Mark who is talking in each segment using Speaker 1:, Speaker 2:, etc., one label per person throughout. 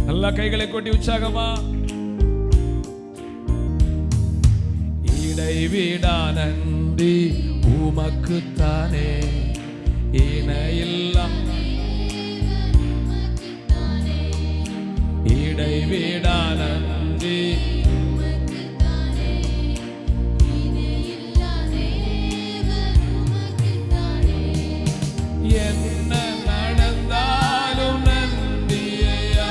Speaker 1: நல்லா கைகளை கொட்டி உற்சாகமா. இடைவிடா நன்றி உமக்குத்தானே, இணையில்லா இடைவிடா நன்றி என்ன நடந்தாலும் நன்றியா,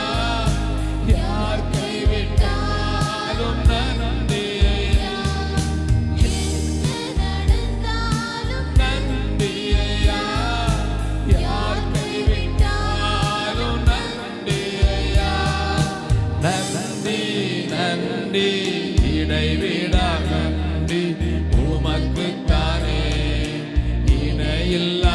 Speaker 1: யார் கைவிட்டாலும் நன்றியா, நன்றியா, யார் கைவிட்டாலும் நன்றியா, நன்றி நன்றி இடைவிடா நன்றி உமக்குத்தானே, இணையில்லா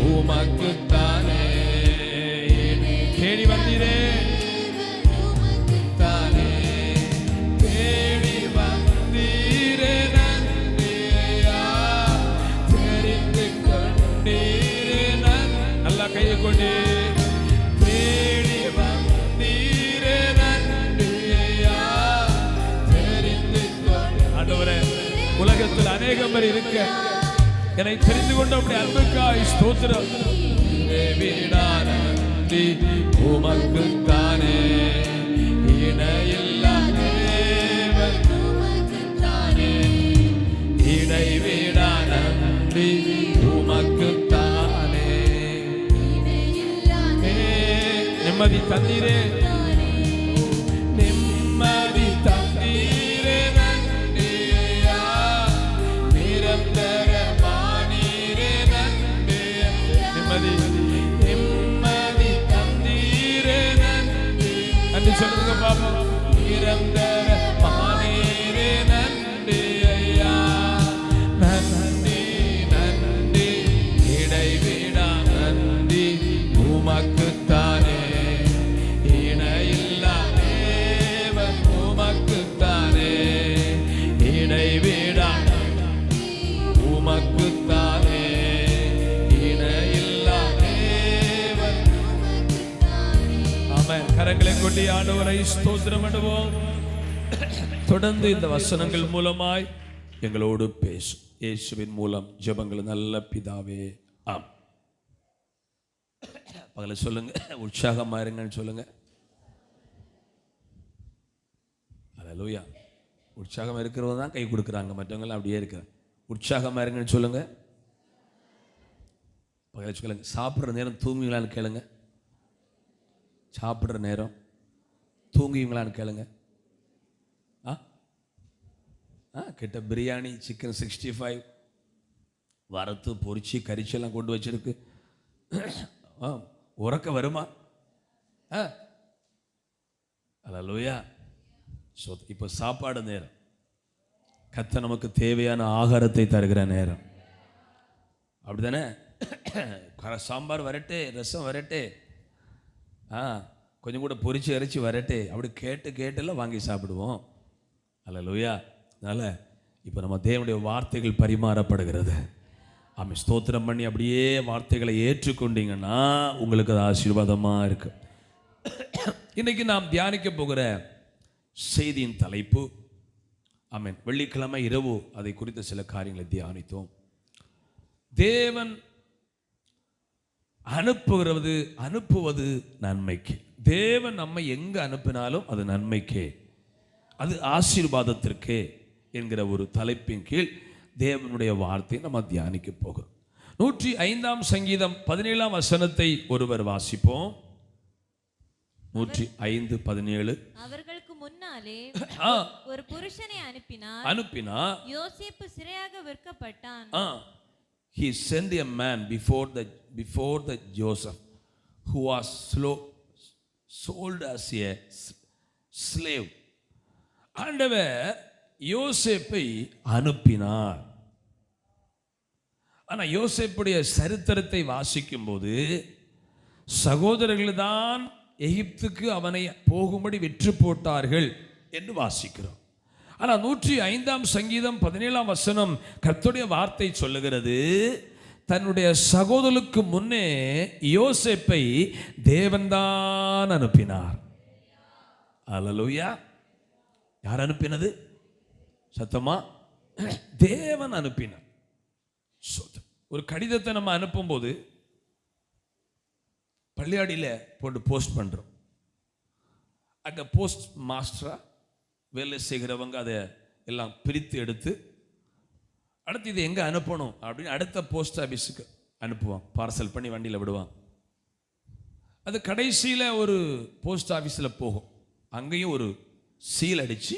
Speaker 1: உமக்குத்தானே. தேடி வந்தீரே தானே, தேடி வந்தீரே நன்றியா, தெரிந்து கொண்டீரே நல்லா கையை கொண்டு, தேடி வந்தீரே நன்றியா, தெரிந்து கொண்டு. ஆண்டவரே, உலகத்தில் அநேகம் பேர் இருக்க, என்னை தெரிந்து கொண்ட உம்முடைய அன்புக்காய் ஸ்தோத்திரம். இடைவிடா நன்றி உமக்குத்தானே, இணையில்லா தேவன் உமக்குத்தானே, இடைவிடா நன்றி உமக்குத்தானே. நிம்மதி தந்தீரே, நிம்மதி தந்தீரே நன்றியா, நிரந்தர நிம்மதி தந்தீரே நன்றி. நன்றி சொல்லுங்க பாப்பா. நிரந்தர மானீரே நன்றி ஐயா, நன்றி நன்றி இடைவிடா நன்றி உமக்குத்தானே, இணையில்லா தேவன் உமக்குத்தானே, இடைவிடா உமக்குத்தானே, கரங்களை கொட்டி ஆண்டவரை ஸ்தோத்திரம் பண்ணுவோம். தொடர்ந்து இந்த வசனங்கள் மூலமாய் எங்களோடு பேசும். இயேசுவின் மூலம் ஜெபங்கள் நல்ல பிதாவே, ஆம். பகல சொல்லுங்க, உற்சாகமா இருங்கன்னு சொல்லுங்க. அல்லேலூயா. உற்சாகம் இருக்கிறவங்க தான் கை கொடுக்குறாங்க, மற்றவங்களாம் அப்படியே இருக்கிறாங்க. உற்சாகமா இருங்கன்னு சொல்லுங்க. பகல சொல்லுங்க. சாப்பிட்ற நேரம் தூங்குவீங்களான்னு கேளுங்க. சாப்பிட்ற நேரம் தூங்குவீங்களான்னு கேளுங்க. கிட்ட பிரியாணி, சிக்கன் 65 வறுத்து பொரிச்சு கறிச்செல்லாம் கொண்டு வச்சிருக்கு. உறக்க வருமா? அல்லேலூயா. இப்போ சாப்பாடு நேரம். கர்த்தர் நமக்கு தேவையான ஆகாரத்தை தருகிற நேரம். அப்படிதானே? சாம்பார் வரட்டே, ரசம் வரட்டே, கொஞ்சம் கூட பொரிச்சு அரைச்சி வரட்டே, அப்படி கேட்டெல்லாம் வாங்கி சாப்பிடுவோம். அல்லேலூயா. அதனால் இப்போ நம்ம தேவனுடைய வார்த்தைகள் பரிமாறப்படுகிறது. ஆமாம், ஸ்தோத்திரம் பண்ணி அப்படியே வார்த்தைகளை ஏற்றுக்கொண்டீங்கன்னா உங்களுக்கு அது ஆசீர்வாதமாக இருக்கு. இன்னைக்கு நாம் தியானிக்க போகிற செய்தியின் தலைப்பு, ஆமென், வெள்ளிக்கிழமை இரவு அதை குறித்த சில காரியங்களை தியானித்தோம். தேவன் அனுப்புவது நன்மைக்கு. தேவன் நம்மை எங்க அனுப்பினாலும் அது நன்மைக்கே, அது ஆசீர்வாதத்திற்கே என்கிற ஒரு தலைப்பின் கீழ் தேவனுடைய வார்த்தையை நம்ம தியானிக்க போகிறோம். 105 சங்கீதம் 17 வசனத்தை ஒருவர் வாசிப்போம். 105:17.
Speaker 2: அவர்களுக்கு முன்னாலே ஒரு புருஷனை அனுப்பினார். யோசேப்பு சிறையாக விற்கப்பட்டான்.
Speaker 1: He sent a man before the Joseph, who was sold as a slave. ஆண்டவர் யோசேப்பை அனுப்பினார். ஆனா யோசேப்புடைய சரித்திரத்தை வாசிக்கும் போது சகோதரர்கள் தான் எகிப்துக்கு அவனை போகும்படி விற்று போட்டார்கள் என்று வாசிக்கிறோம். ஆனால் 105 சங்கீதம் 17 வசனம் கர்த்தருடைய வார்த்தை சொல்லுகிறது, தன்னுடைய சகோதரருக்கு முன்னே யோசேப்பை தேவன்தான் அனுப்பினார். அல்லேலூயா. யார் அனுப்பினது? சத்தமா, தேவன் அனுப்பினார். ஒரு கடிதத்தை நம்ம அனுப்பும்போது பள்ளியாடியில் போட்டு போஸ்ட் பண்ணுறோம். அங்கே போஸ்ட் மாஸ்டரா வேலை செய்கிறவங்க அதை எல்லாம் பிரித்து எடுத்து அடுத்து இது எங்கே அனுப்பணும் அப்படின்னு அடுத்த போஸ்ட் ஆஃபீஸுக்கு அனுப்புவான். பார்சல் பண்ணி வண்டியில் விடுவான். அது கடைசியில் ஒரு போஸ்ட் ஆஃபீஸில் போகும். அங்கேயும் ஒரு சீல் அடித்து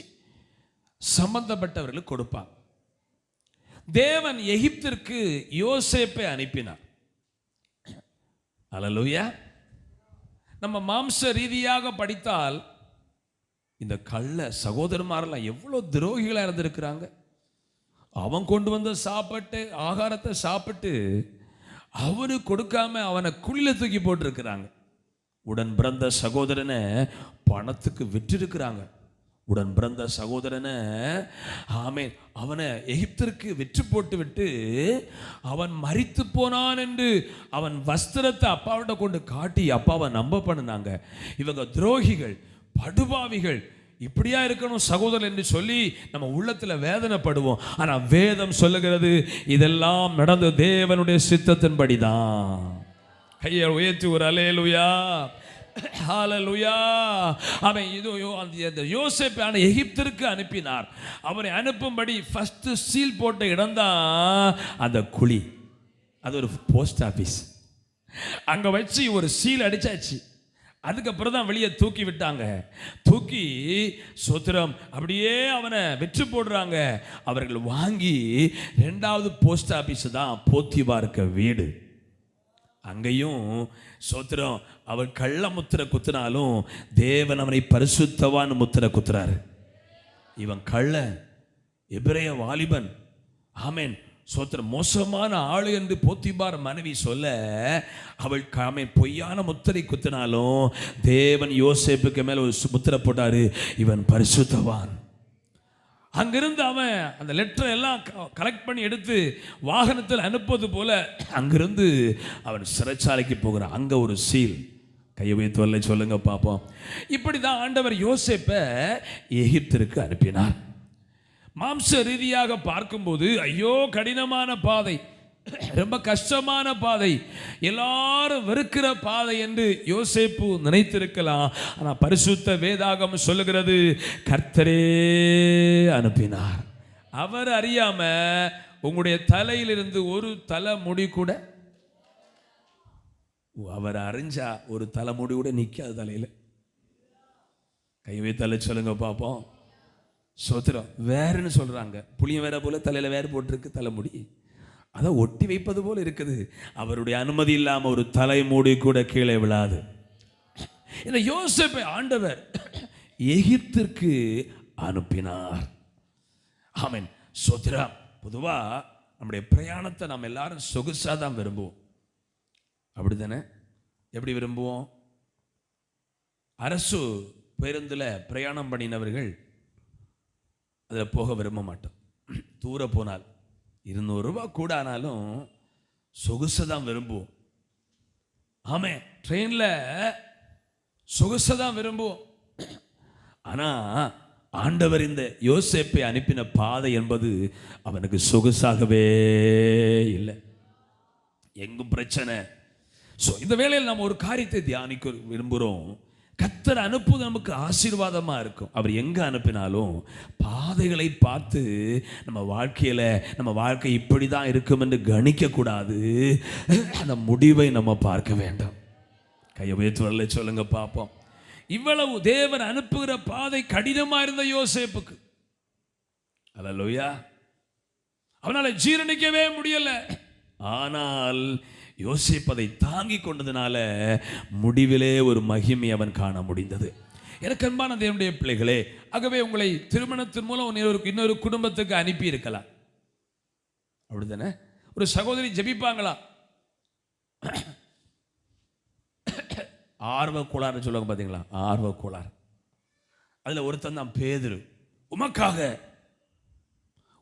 Speaker 1: சம்பந்தப்பட்டவர்களுக்கு கொடுப்பாங்க. தேவன் எகிப்திற்கு யோசேப்பை அனுப்பினார். அல்லேலூயா. நம்ம மாம்ச ரீதியாக படித்தால் இந்த கள்ள சகோதரமாரெல்லாம் எவ்வளோ துரோகிகளாக இருந்திருக்கிறாங்க. அவன் கொண்டு வந்து சாப்பிட்டு ஆகாரத்தை சாப்பிட்டு அவனுக்கு கொடுக்காம அவனை குழியில தூக்கி போட்டிருக்கிறாங்க. உடன் பிறந்த சகோதரனை பணத்துக்கு விற்றிருக்கிறாங்க. உடன் பிறந்த சகோதரனை ஆமென் அவனை எகிப்திற்கு விற்று போட்டு விட்டு அவன் மரித்து போனான் என்று அவன் வஸ்திரத்தை அப்பாவிட்ட கொண்டு காட்டி அப்பாவை நம்ப பண்ணினாங்க. இவங்க துரோகிகள், படுபாவிகள், இப்படியா இருக்கணும் சகோதரர் என்று சொல்லி நம்ம உள்ளத்தில் வேதனைப்படுவோம். ஆனால் வேதம் சொல்லுகிறது இதெல்லாம் நடந்த தேவனுடைய சித்தத்தின்படிதான். கையை உயர்த்தி ஒரு அல்லேலூயா. ஹல்லேலூயா. அவன் இந்த யோசேப்பை எகிப்திற்கு அனுப்பினார். அவனை அனுப்பும்படி ஃபர்ஸ்ட் சீல் போட்ட இடம்தான் அந்த குழி. அது ஒரு போஸ்ட் ஆஃபீஸ். அங்கே வச்சு ஒரு சீல் அடிச்சாச்சு. அதுக்கப்புறம் தான் வெளியே தூக்கி விட்டாங்க. தூக்கி சோத்திரம் அப்படியே அவனை வெற்றி போடுறாங்க. அவர்கள் வாங்கி 2வது போஸ்ட் ஆஃபீஸ் தான் போத்திபாருக்கு வீடு. அங்கேயும் சோத்திரம் அவன் கள்ள முத்திரை குத்தினாலும் தேவன் அவனை பரிசுத்தவான் முத்திரை குத்துறாரு. இவன் கள்ள எபிரேய வாலிபன், ஆமென் சோத்திரம் மோசமான ஆளு என்று போத்திபார் மனைவி சொல்ல அவள் ஆமென் பொய்யான முத்திரை குத்தினாலும் தேவன் யோசேப்புக்கு மேல ஒரு முத்திரை போட்டாரு, இவன் பரிசுத்தவான். அங்கிருந்து அவன் அந்த லெட்டரை எல்லாம் கலெக்ட் பண்ணி எடுத்து வாகனத்தில் அனுப்புவது போல அங்கிருந்து அவன் சிறைச்சாலைக்கு போகிறான். அங்கே ஒரு சீல். கையை வைத்து வரல சொல்லுங்க பார்ப்போம். இப்படி தான் ஆண்டவர் யோசேப்பை எகிப்திற்கு அனுப்பினார். மாம்ச ரீதியாக பார்க்கும்போது ஐயோ கடினமான பாதை, ரொம்ப கஷ்டமான பாதை, எல்லாரும் வெறுக்கிற பாதை என்று யோசேப்பு நினைத்திருக்கலாம். ஆனால் பரிசுத்த வேதாகம் சொல்லுகிறது கர்த்தரே அனுப்பினார். அவர் அறியாம உங்களுடைய தலையிலிருந்து ஒரு தலைமுடி கூட, அவர் அறிஞ்சா ஒரு தலைமுடி கூட நிற்காது தலையில். கை வைத்தால சொல்லுங்க பார்ப்போம். சோத்திரம் வேறுன்னு சொல்றாங்க. புளிய வேற போல தலையில வேறு போட்டிருக்கு தலைமுடி, அதை ஒட்டி வைப்பது போல இருக்குது. அவருடைய அனுமதி இல்லாமல் ஒரு தலைமுடி கூட கீழே விழாது. இந்த யோசேப்பை ஆண்டவர் எகிப்திற்கு அனுப்பினார். ஆமென் சோத்திரம். பொதுவா நம்முடைய பிரயாணத்தை நாம் எல்லாரும் சொகுசாக தான் விரும்புவோம். அப்படித்தானே? எப்படி விரும்புவோம்? அரசு பேருந்தில் பிரயாணம் பண்ணினவர்கள் அதில் போக விரும்ப மாட்டோம். தூர போனால் 200 ரூபாய் கூட ஆனாலும் சொகுசை தான் விரும்புவோம். ஆமே ட்ரெயினில் சொகுசை தான் விரும்புவோம். ஆனால் ஆண்டவர் இந்த யோசேப்பை அனுப்பின பாதை என்பது அவனுக்கு சொகுசாகவே இல்லை. எங்கும் பிரச்சனை. ஸோ இந்த வேளையில் நம்ம ஒரு காரியத்தை தியானிக்க விரும்புகிறோம். கர்த்தர் அனுப்புவது நமக்கு ஆசீர்வாதமாக இருக்கும். அவர் எங்கே அனுப்பினாலும் பாதைகளை பார்த்து நம்ம வாழ்க்கை இப்படி தான் இருக்கும் என்று கணிக்கக்கூடாது. அந்த முடிவை நம்ம பார்க்க வேண்டும். கையை உயர்த்தி வரல சொல்லுங்க பார்ப்போம். இவ்வளவு தேவன் அனுப்புகிற பாதை கடினமாக இருந்த யோசேப்புக்கு, அல்லேலூயா, அவனால ஜீரணிக்கவே முடியல. ஆனால் யோசேப்பு அதை தாங்கி கொண்டதுனால முடிவிலே ஒரு மகிமை அவன் காண முடிந்தது. எனக்கு அன்பான தேவனுடைய பிள்ளைகளே, ஆகவே உங்களை திருமணத்தின் மூலம் இன்னொரு குடும்பத்துக்கு அனுப்பி இருக்கலாம். அப்படித்தானே? ஒரு சகோதரி ஜெபிப்பாங்களா? ஆர்வ கோளாறு சொல்லுவாங்க பார்த்தீங்களா? ஆர்வ கோளாறு. அதில் ஒருத்தன் தான் பேதுரு.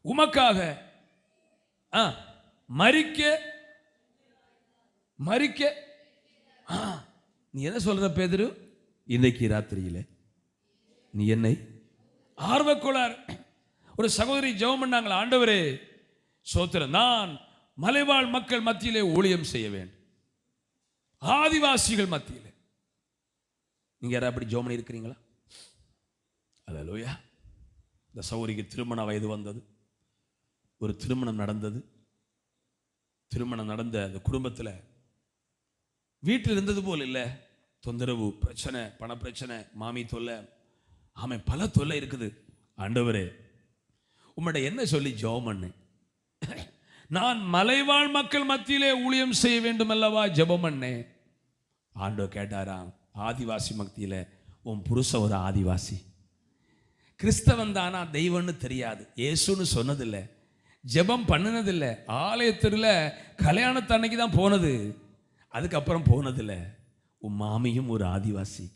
Speaker 1: உமக்காக மரிக்க மறிக்க. நீ என்ன சொல்ற பேதுரு? இன்னைக்கு ராத்திரியில நீ என்னை ஆர்வக்கோளார். ஒரு சகோதரி ஜெபம் பண்ணாங்களா, ஆண்டவரே சோத்திரம், நான் மலைவாழ் மக்கள் மத்தியிலே ஊழியம் செய்ய வேண்டும், ஆதிவாசிகள் மத்தியிலே. நீங்க யாராவது அப்படி ஜெபம் பண்ணி இருக்கிறீங்களா? அல்லேலூயா. இந்த சகோதரிக்கு திருமண வயது வந்தது, ஒரு திருமணம் நடந்தது. திருமணம் நடந்த அந்த குடும்பத்தில் வீட்டில் இருந்தது போல் இல்லை, தொந்தரவு, பிரச்சனை, பண பிரச்சனை, மாமி தொல்லை, பல தொல்லை இருக்குது. ஆண்டவரே உம்மிட என்ன சொல்லி ஜெபம் பண்ணேன்? நான் மலைவாழ் மக்கள் மத்தியிலே ஊழியம் செய்ய வேண்டும் அல்லவா ஜெபம் பண்ணேன். ஆண்டவர் கேட்டாராம், ஆதிவாசி மத்தியில் உன் புருஷன் ஒரு ஆதிவாசி, கிறிஸ்தவன் தானா, தெய்வம்னு தெரியாது, இயேசுன்னு சொன்னதில்லை, ஜெபம் பண்ணினதில்லை, ஆலயத்தில் கல்யாணத்தன்னைக்கு தான் போனது, அதுக்கப்புறம் போனதில்லை. உன் மாமியும் ஒரு ஆதிவாசி,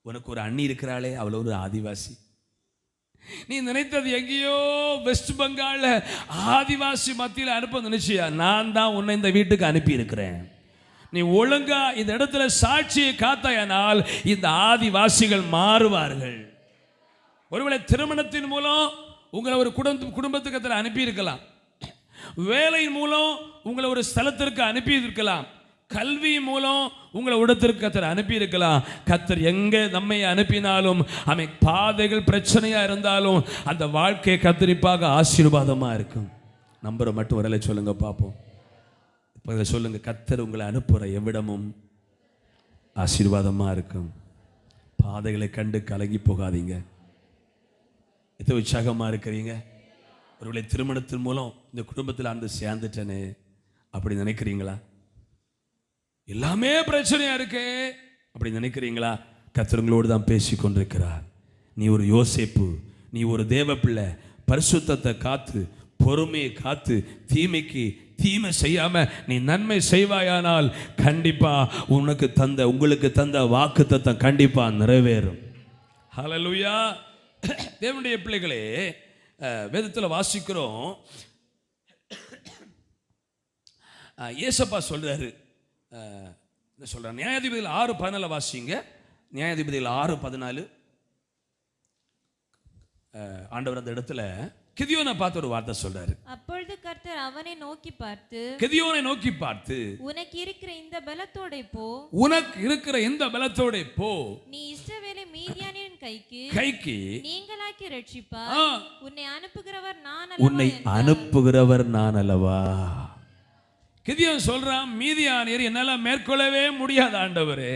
Speaker 1: உனக்கு ஒரு அண்ணி இருக்கிறாளே அவளை ஒரு ஆதிவாசி. நீ நினைத்தது எங்கேயோ வெஸ்ட் பெங்கால்ல ஆதிவாசி மத்தியில் அனுப்ப நினைச்சியா? நான் தான் உன்னை இந்த வீட்டுக்கு அனுப்பி இருக்கிறேன். நீ ஒழுங்கா இந்த இடத்துல சாட்சியை காத்தாயானால் இந்த ஆதிவாசிகள் மாறுவார்கள். ஒருவேளை திருமணத்தின் மூலம் உங்களை ஒரு குடும்பத்துக்கு அனுப்பி இருக்கலாம், வேலையின் மூலம் உங்களை ஒரு ஸ்தலத்திற்கு அனுப்பி இருக்கலாம், கல்வி மூலம் உங்களை இடத்திற்கு கத்தர் அனுப்பி இருக்கலாம். கத்தர் எங்கே நம்மை அனுப்பினாலும் பாதைகள் பிரச்சனையா இருந்தாலும் அந்த வாழ்க்கை கத்தரிப்பாக ஆசீர்வாதமா இருக்கும். நம்பரை மட்டும் வரல சொல்லுங்க பார்ப்போம். இப்போ சொல்லுங்க, கத்தர் உங்களை அனுப்புகிற எவ்விடமும் ஆசீர்வாதமா இருக்கும். பாதைகளை கண்டு கலங்கி போகாதீங்க. எத்தனை உற்சாகமா இருக்கிறீங்க? ஒருவேளை திருமணத்தின் மூலம் இந்த குடும்பத்தில் ஆண்டு சேர்ந்துட்டேனே அப்படி நினைக்கிறீங்களா? எல்லாமே பிரச்சனையா இருக்கு அப்படி நினைக்கிறீங்களா? கர்த்தர் உங்களோடு தான் பேசி கொண்டிருக்கிறார். நீ ஒரு யோசேப்பு, நீ ஒரு தேவ பிள்ளை, பரிசுத்தத்தை காத்து, பொறுமையை காத்து, தீமைக்கு தீமை செய்யாம நீ நன்மை செய்வாயானால் கண்டிப்பா உங்களுக்கு தந்த வாக்குத்தத்தம் கண்டிப்பா நிறைவேறும். ஹல்லேலூயா. தேவனுடைய பிள்ளைகளே, வேதத்தில் வாசிக்கிறோம், ஏசப்பா சொல்றாரு, என்ன சொல்றாரு? நியாயாதிபதிகள் 6:14 வாசிங்க. நியாயாதிபதிகள் 6:14. ஆண்டவர் அந்த இடத்துல கிதியோனை பார்த்து ஒரு வார்த்தை சொல்றாரு.
Speaker 2: அப்பொழுது கர்த்தர் அவனை நோக்கி பார்த்து,
Speaker 1: கிதியோனை நோக்கி பார்த்து,
Speaker 2: உனக்கு இருக்கிற இந்த பலத்தோட போ, நீ இஸ்ரவேலை மீதியானின் கைக்கு நீங்களாக்கி ரட்சிப்பா, உன்னை அனுப்புகிறவர் நான் அல்லவா. கிதியோன் சொல்றான், மீதியானியர் என்னால மேற்கொள்ளவே முடியாது ஆண்டவரே.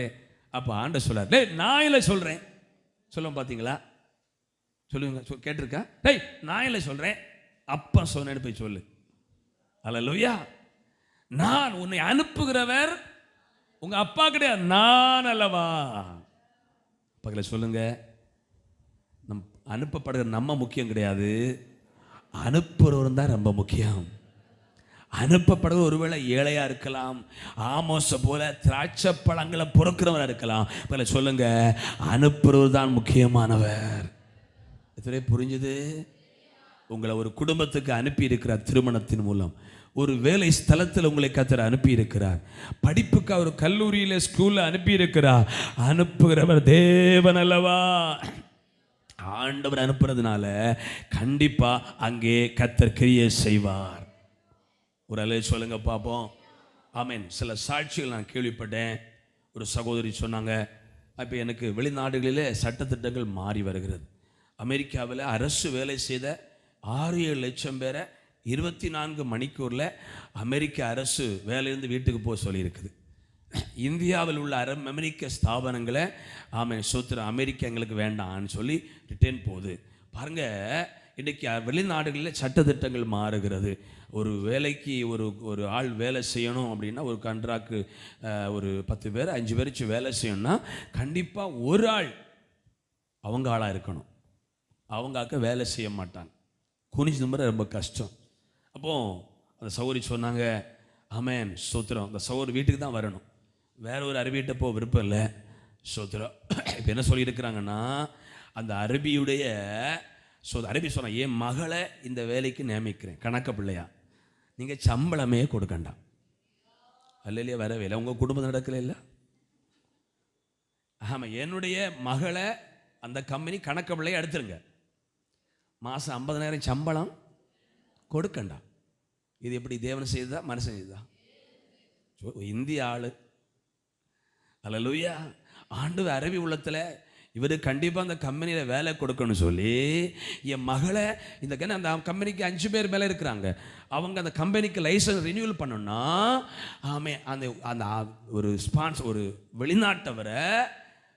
Speaker 2: அப்ப ஆண்டவர் சொல்றார், டேய் நான் இல்லை சொல்றேன். சொல்லுங்க பாத்தீங்களா? சொல்லுங்க, கேட்டிருக்கா? டேய் நான் இல்லை சொல்றேன், அப்பா சொன்னேன்னு போய் சொல்லு. அல்லேலூயா. நான் உன்னை அனுப்புகிறவர் உங்க அப்பா கிடையாது, நான் அல்லவா. பக்கத்துல சொல்லுங்க, அனுப்பப்படுகிற நம்ம முக்கியம் கிடையாது, அனுப்புறவரும் தான் ரொம்ப முக்கியம். அனுப்பப்படுவது ஒருவேளை ஏழையா இருக்கலாம், ஆமோச போல திராட்சை பழங்களை பொறுக்கிறவராக இருக்கலாம். பல சொல்லுங்க, அனுப்புறவர் தான் முக்கியமானவர். எத்தனை புரிஞ்சுது? உங்களை ஒரு குடும்பத்துக்கு அனுப்பி இருக்கிறார், திருமணத்தின் மூலம் ஒரு வேலை ஸ்தலத்தில் உங்களை கர்த்தர் அனுப்பி இருக்கிறார், படிப்புக்கு ஒரு கல்லூரியில் ஸ்கூல்ல அனுப்பி இருக்கிறார். அனுப்புகிறவர் தேவன் அல்லவா. ஆண்டவர் அனுப்புறதுனால கண்டிப்பா அங்கே கர்த்தர் கிரியை செய்வார். ஒரு அலை சொல்லுங்க பார்ப்போம். ஆமென். சில சாட்சிகள் நான் கேள்விப்பட்டேன். ஒரு சகோதரி சொன்னாங்க, இப்போ எனக்கு வெளிநாடுகளிலே சட்டத்திட்டங்கள் மாறி வருகிறது. அமெரிக்காவில் அரசு வேலை செய்த 6-7 லட்சம் பேரை 24 மணிக்கூரில் அமெரிக்க அரசு வேலையிலிருந்து வீட்டுக்கு போக சொல்லியிருக்குது. இந்தியாவில் உள்ள அமெரிக்க ஸ்தாபனங்களை சோத்திரம் அமெரிக்கா எங்களுக்கு வேண்டாம்னு சொல்லி ரிட்டர்ன் போகுது. பாருங்க, இன்றைக்கி வெளிநாடுகளில் சட்டத்திட்டங்கள் மாறுகிறது. ஒரு வேலைக்கு ஒரு ஆள் வேலை செய்யணும் அப்படின்னா, ஒரு கண்ட்ராக்டு ஒரு 10 பேர் 5 பேர் வேலை செய்யணும்னா கண்டிப்பாக ஒரு ஆள் அவங்க ஆளாக இருக்கணும். அவங்காக்க வேலை செய்ய மாட்டாங்க, குனிஞ்சு நம்புற ரொம்ப கஷ்டம். அப்போ அந்த சகோதரி சொன்னாங்க, ஆமென் சோத்திரம், அந்த சகோதரி வீட்டுக்கு தான் வரணும், வேற ஒரு அரபிகிட்ட போக விருப்பம் இல்லை. சோத்திரம். இப்போ என்ன சொல்லியிருக்கிறாங்கன்னா, அந்த அரபியுடைய அரபி சொன்ன, என் மகளை இந்த வேலைக்கு நியமிக்கிறேன், கணக்க பிள்ளையா, நீங்கள் சம்பளமே கொடுக்கண்டாம். அல்லையா? வரவே இல்லை. உங்கள் குடும்பம் நடக்கல இல்லை? ஆமாம், என்னுடைய மகளை அந்த கம்பெனி கணக்கு பிள்ளையை எடுத்துருங்க, மாதம் 50,000 சம்பளம் கொடுக்கண்டா. இது எப்படி தேவன் செய்ததா மனுஷன் செய்ததா? இந்திய ஆளு. அல்லேலூயா. ஆண்டு அரபி உள்ளத்தில் இவர் கண்டிப்பாக அந்த கம்பெனியில் வேலை கொடுக்கணும்னு சொல்லி என் மகளை இந்த அந்த கம்பெனிக்கு 5 பேர் மேலே இருக்கிறாங்க. அவங்க அந்த கம்பெனிக்கு லைசன்ஸ் ரினியூவல் பண்ணணும்னா ஆமே அந்த அந்த ஒரு ஸ்பான்சர் ஒரு வெளிநாட்டவரை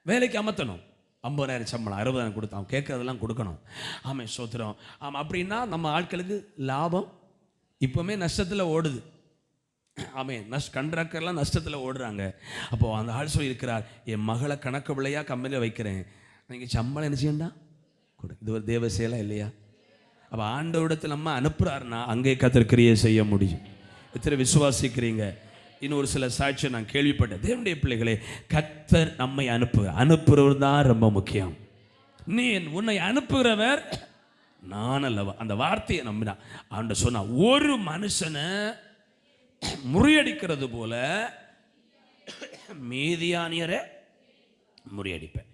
Speaker 2: வேலைக்கு அமர்த்தணும். 50,000 சம்பளம் 60,000 கொடுத்து அவன் கேட்கறதெல்லாம் கொடுக்கணும். ஆமாம், சோத்திரம். ஆமாம், அப்படின்னா நம்ம ஆட்களுக்கு லாபம் இப்போவுமே நஷ்டத்தில் ஓடுது. ஆமாம், கண்ட்ராக்டர்லாம் நஷ்டத்தில் ஓடுறாங்க. அப்போது அந்த ஆள் சொல்லியிருக்கிறார், என் மகளை கணக்கு பிள்ளையாக கம்பெனியில் வைக்கிறேன், நீங்கள் சம்பளம் என்ன செய்யண்டா கொடு. இது ஒரு தேவ செயலா இல்லையா? அப்போ ஆண்டவரிடத்தில் நம்ம அனுப்புகிறாருன்னா அங்கே கர்த்தர் கிரியை செய்ய முடியும். எத்தனை விசுவாசிக்கிறீங்க? இன்னொரு சில சாட்சியை நான் கேள்விப்பட்டேன். தேவனுடைய பிள்ளைகளே, கர்த்தர் நம்மை அனுப்புகிறவர் தான் ரொம்ப முக்கியம். நீ உன்னை அனுப்புகிறவர் நான் அல்லவா, அந்த வார்த்தையை நம்பினா ஆண்ட சொன்னா, ஒரு மனுஷனை முறியடிக்கிறது போல மீதியானியரை முறியடிப்பேன்.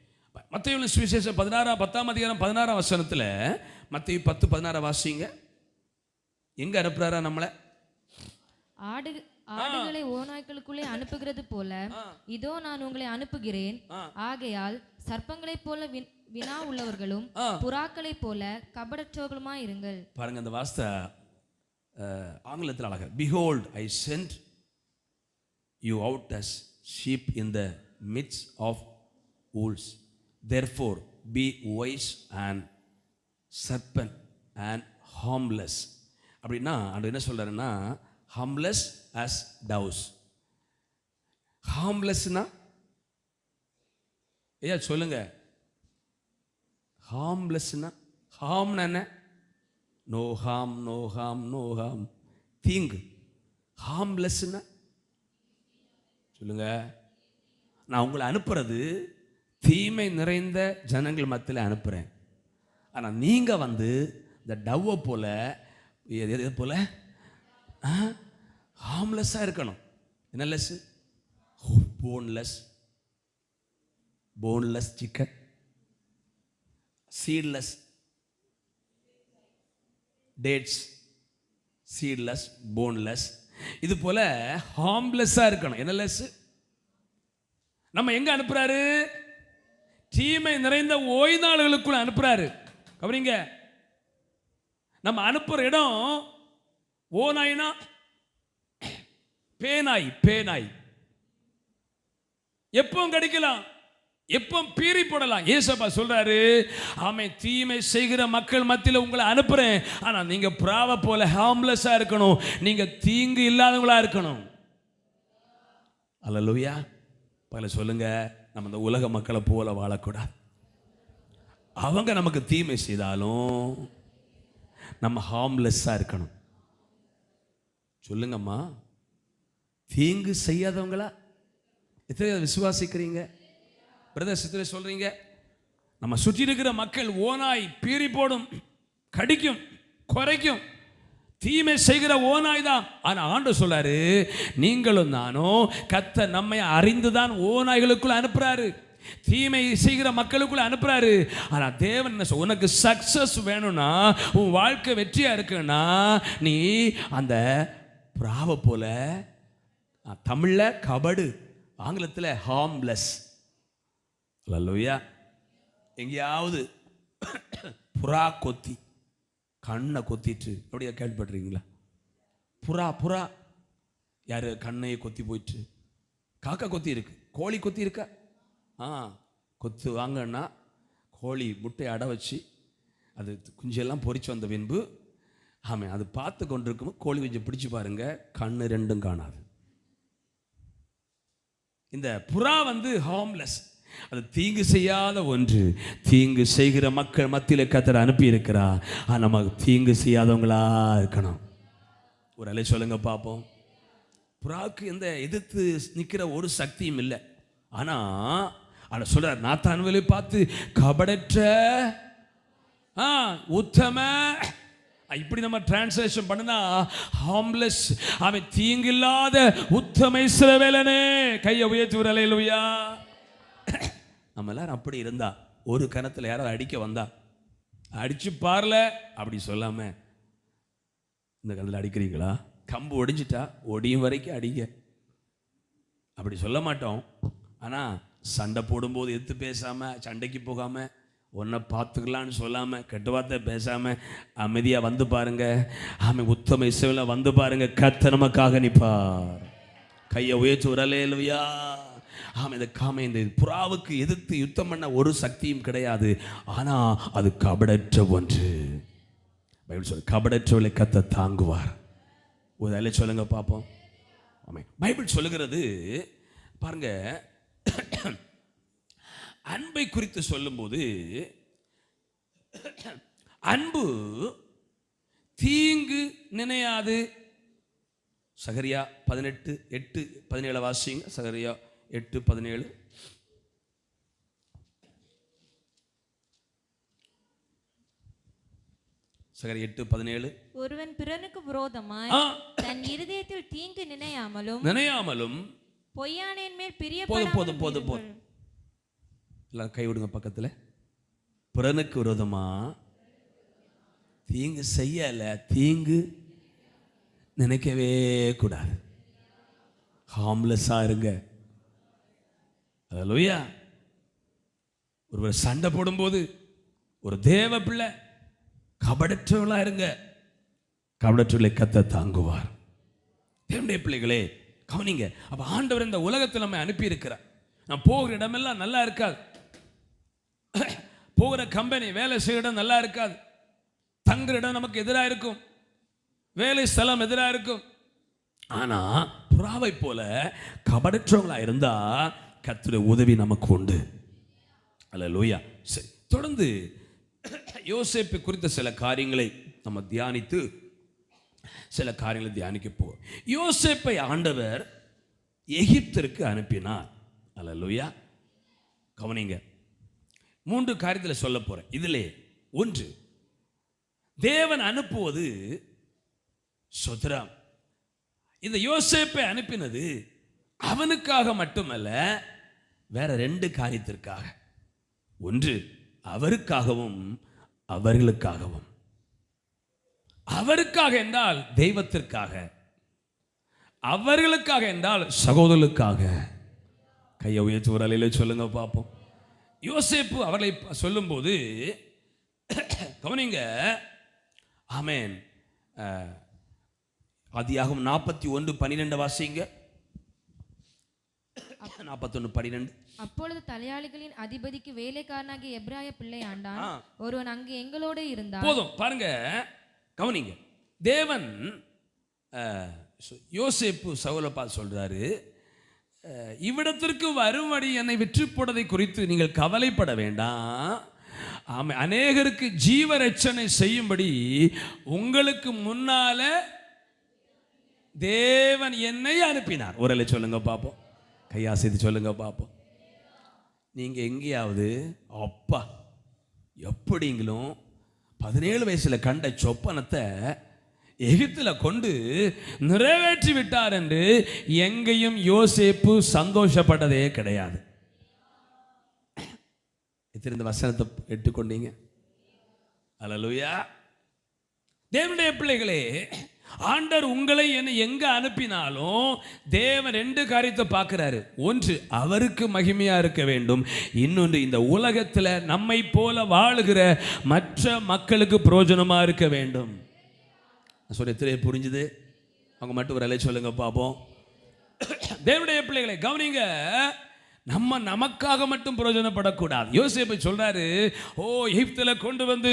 Speaker 2: மத்தேயு சுவிசேஷம் 10ஆம் அதிகாரம் 16ஆம் வசனத்தில், மத்தேயு 10:16 வாசிங்க. எங்க அனுப்புறாரா நம்மளை?
Speaker 3: ஆடுகளை ஓநாய்களுக்குள்ளே அனுப்புகிறது போல இதோ நான் உங்களை அனுப்புகிறேன். ஆகையால் சர்ப்பங்களைப் போல வினா உள்ளவர்களும் புறாக்களைப் போல கபடற்றவர்களுமாய் இருங்கள்.
Speaker 2: பாருங்க, அந்த வார்த்தை ஆங்கிலத்தில் அழகா, behold I sent you out as sheep in the midst of wolves, therefore be wise and serpent and harmless. அப்படின்னா அது என்ன சொல்றாருன்னா, harmless as doves. harmlessனா ஐயா சொல்லுங்க, harmlessனா harmனா என்ன? No harm, no harm, no harm, தீங்கு. ஹார்ம்லெஸ்னா சொல்லுங்க. நான் உங்களை அனுப்புறது தீமை நிறைந்த ஜனங்கள் மத்தியில் அனுப்புகிறேன். ஆனால் நீங்கள் இந்த டவ்வை போல எது போல ஹார்ம்லெஸ்ஸாக இருக்கணும். என்ன less? Boneless chicken, seedless dates, seedless, boneless, இது போல ஹார்ம்லெஸ்ஸாக இருக்கணும். என்ன லெஸ்? நம்ம எங்க அனுப்புறாரு? தீமை நிறைந்த ஓய்நாளுக்குள்ள அனுப்புறாரு. கவனிங்க, நம்ம அனுப்புற இடம் ஓநாய்னா பேனாய் எப்பவும் கடிக்கலாம், எப்போ பீறி போடலாம். ஏசப்பா சொல்றாரு, ஆமே, தீமை செய்கிற மக்கள் மத்தியில் உங்களை அனுப்புறேன், ஆனா நீங்க பிராவ போல ஹார்ம்லெஸ்ஸா இருக்கணும், நீங்க தீங்கு இல்லாதவங்களா இருக்கணும். அல்லேலூயா. பல சொல்லுங்க, நம்ம இந்த உலக மக்களை போல வாழக்கூடாது. அவங்க நமக்கு தீமை செய்தாலும் நம்ம ஹார்ம்லெஸ்ஸா இருக்கணும். சொல்லுங்கம்மா, தீங்கு செய்யாதவங்களா எத்தனை விசுவாசிக்கிறீங்க? பிரதர் சிஸ்டர் சொல்றீங்க, நம்ம சுற்றி இருக்கிற மக்கள் ஓநாய் பீறி போடும், கடிக்கும், குறைக்கும், தீமை செய்கிற ஓநாய் தான். ஆனா ஆண்டவர் சொல்றாரு, நீங்களும் நானும் கர்த்தர் நம்மை அறிந்துதான் ஓநாய்களுக்குள்ள அனுப்புறாரு, தீமை செய்கிற மக்களுக்குள்ள அனுப்புறாரு. ஆனா தேவன் என்ன சொல்ற, உனக்கு சக்சஸ் வேணும்னா, உன் வாழ்க்கை வெற்றியா இருக்குன்னா, நீ அந்த பிராவ போல, தமிழ்ல கபடு, ஆங்கிலத்தில் ஹார்ம்லெஸ். அல்லேலூயா. எங்கேயாவது புறா கொத்தி கண்ணை கொத்திட்டு அப்படியே கேள்விப்பட்டிருக்கீங்களா? புறா யாரு கண்ணையை கொத்தி போயிட்டு, காக்கா கொத்தி இருக்கு, கோழி கொத்தி இருக்கா? கொத்து வாங்கன்னா கோழி முட்டை அடை வச்சு அது குஞ்செல்லாம் பொறிச்சு வந்த பின்பு, ஆமாம், அது பார்த்து கொண்டிருக்கும் கோழி குஞ்சை பிடிச்சு பாருங்க, கண்ணு ரெண்டும் காணாது. இந்த புறா ஹார்ம்லெஸ், அது தீங்கு செய்யாத ஒன்று. தீங்கு செய்கிற மக்கள் மத்தியில் கர்த்தர் அனுப்பி இருக்கிறார். நமக்கு தீங்கு செய்யாதவங்களா இருக்கணும். ஒரு அலை சொல்லுங்க பார்ப்போம். புறாவுக்கு எந்த எதிர்த்து நிற்கிற ஒரு சக்தியும் இல்லை. ஆனா சொல்றார், நாத்தான்வேலை பார்த்து கபடற்ற உத்தம இப்படி நம்ம டிரான்ஸ்லேஷன் பண்ணினா ஹார்ம்லெஸ், அவன் தீங்கில்லாத உத்தம இஸ்ரவேலனே. கையை உயர்த்தி ஒரு அல்லேலூயா. நம்ம எல்லாரும் அப்படி இருந்தா, ஒரு கணத்தில் யாராவது அடிக்க வந்தா அடிச்சு பாரல அப்படி சொல்லாம, இந்த கணத்தில் அடிக்கிறீங்களா, கம்பு ஒடிஞ்சிட்டா ஒடியும் வரைக்கும் அடிங்க அப்படி சொல்ல மாட்டோம். ஆனால் சண்டை போடும்போது எதிர்த்து பேசாமல், சண்டைக்கு போகாமல், ஒன்றை பார்த்துக்கலான்னு சொல்லாமல், கெட்ட வார்த்தை பேசாமல் அமைதியாக வந்து பாருங்க. உத்தம இஸ்ரவேலன் வந்து பாருங்க, கர்த்தர் நமக்காக நிற்பார். கையை உயர்த்தி ஒரு அல்லேலூயா. இந்த புறாவுக்கு எதிர்த்து யுத்தம் பண்ண ஒரு சக்தியும் கிடையாது. ஆனால் அது கபடற்ற ஒன்று. பைபிள் சொல்ல கபடற்றவளை கர்த்தர் தாங்குவார். ஒரு அல்ல சொல்லுங்க பார்ப்போம். பைபிள் சொல்லுகிறது பாருங்க, அன்பை குறித்து சொல்லும்போது, அன்பு தீங்கு நினையாது. சகரியா 18:8-17 வாசிங்க. சகரியா 8:17. சகரியா 8:17.
Speaker 3: ஒருவன் பிறனுக்கு விரோதமாய் தன் இருதயத்தில் தீங்கு நினையாமலும் பொய்யானேன் மேல் பிரியப்படாமலும்
Speaker 2: போதும் எல்லாம் கை விடுங்க பக்கத்துல. பிறனுக்கு விரோதமா தீங்கு செய்யல, தீங்கு நினைக்கவே கூடாது. ஹார்ம்லெஸ்ஸா இருங்க. அல்லேலூயா. ஒருவர் சண்டை போடும்போது ஒரு தேவ பிள்ளை கபடற்றவளா இருங்க. கபடற்றவளை கர்த்தர் தாங்குவார். தேவனுடைய பிள்ளைகளே கவனிங்க. அப்ப ஆண்டவர் இந்த உலகத்தில் நம்ம அனுப்பி இருக்கிறார். நான் போகிற இடமெல்லாம் நல்லா இருக்காது, போகிற கம்பெனி வேலை செய்கிற இடம் நல்லா இருக்காது, தங்குற இடம் நமக்கு எதிராக இருக்கும், வேலை ஸ்தலம் எதிராக இருக்கும். ஆனா புறாவை போல கபடற்றவங்களா இருந்தா கர்த்தருடைய உதவி நமக்கு உண்டு. அல்லேலூயா. சரி, தொடர்ந்து யோசேப்பு குறித்த சில காரியங்களை நம்ம தியானித்து சில காரியங்களை தியானிக்க போவோம். யோசேப்பை ஆண்டவர் எகிப்திற்கு அனுப்பினார். அல்லேலூயா. கவனிங்க, 3 காரியத்தில் சொல்ல போறேன். இதிலே ஒன்று, தேவன் அனுப்புவது சொத்ராம். இந்த யோசேப்பை அனுப்பினது அவனுக்காக மட்டுமல்ல, வேற 2 காரியத்திற்காக. ஒன்று அவருக்காகவும் அவர்களுக்காகவும். அவருக்காக என்றால் தெய்வத்திற்காக, அவர்களுக்காக என்றால் சகோதரர்களுக்காக. கையை உயர்த்தி ஒரு அலையில சொல்லுங்க பார்ப்போம். யோசேப்பு அவர்களை சொல்லும்போது கவனிங்க. ஆமென். ஆதியாகமம் 41:12 வாசிங்க. 41:12.
Speaker 3: அப்பொழுது தலையாளிகளின் அதிபதிக்கு வேலைக்காரனாகிய எபிராய பிள்ளை ஆண்டான் ஒருவன் அங்கு எங்களோட இருந்தான்.
Speaker 2: போதும் பாருங்க, கவனிங்க. தேவன் யோசேப்பு சவுலை பார்த்து சொல்றாரு, இவ்விடத்திற்கு வரும்படி என்னை விற்று போட்டதை குறித்து நீங்கள் கவலைப்பட வேண்டாம். அநேகருக்கு ஜீவ ரட்சணை செய்யும்படி உங்களுக்கு முன்னால தேவன் என்னை அனுப்பினார். ஒரு சொல்லுங்க பார்ப்போம். கையாசித்து சொல்லுங்க பார்ப்போம். நீங்க எங்கேயாவது அப்பா எப்படிங்களும் 17 வயசுல கண்ட சொப்பனத்தை எகிப்தில் கொண்டு நிறைவேற்றி விட்டார் என்று எங்கேயும் யோசேப்பு சந்தோஷப்பட்டதே கிடையாது. இந்த வசனத்தை எடுத்துக்கொண்டீங்க. அல்லேலூயா. தேவனுடைய பிள்ளைகளே, ஆண்டவர் உங்களை என்னை எங்க அனுப்பினாலும் தேவன் 2 காரியத்தை பார்க்கிறாரு. ஒன்று அவருக்கு மகிமையா இருக்க வேண்டும், இன்னொன்று இந்த உலகத்தில் நம்மை போல வாழுகிற மற்ற மக்களுக்கு பிரயோஜனமா இருக்க வேண்டும். சொல்ல புரிஞ்சுது? அவங்க மட்டும் ஒரு அலை சொல்லுங்க பார்ப்போம். தேவனுடைய பிள்ளைகளை கவனிங்க. நம்ம நமக்காக மட்டும் பிரயோஜனப்படக்கூடாது. யோசேப்பு சொல்றாரு, ஓ எகிப்தில் கொண்டு வந்து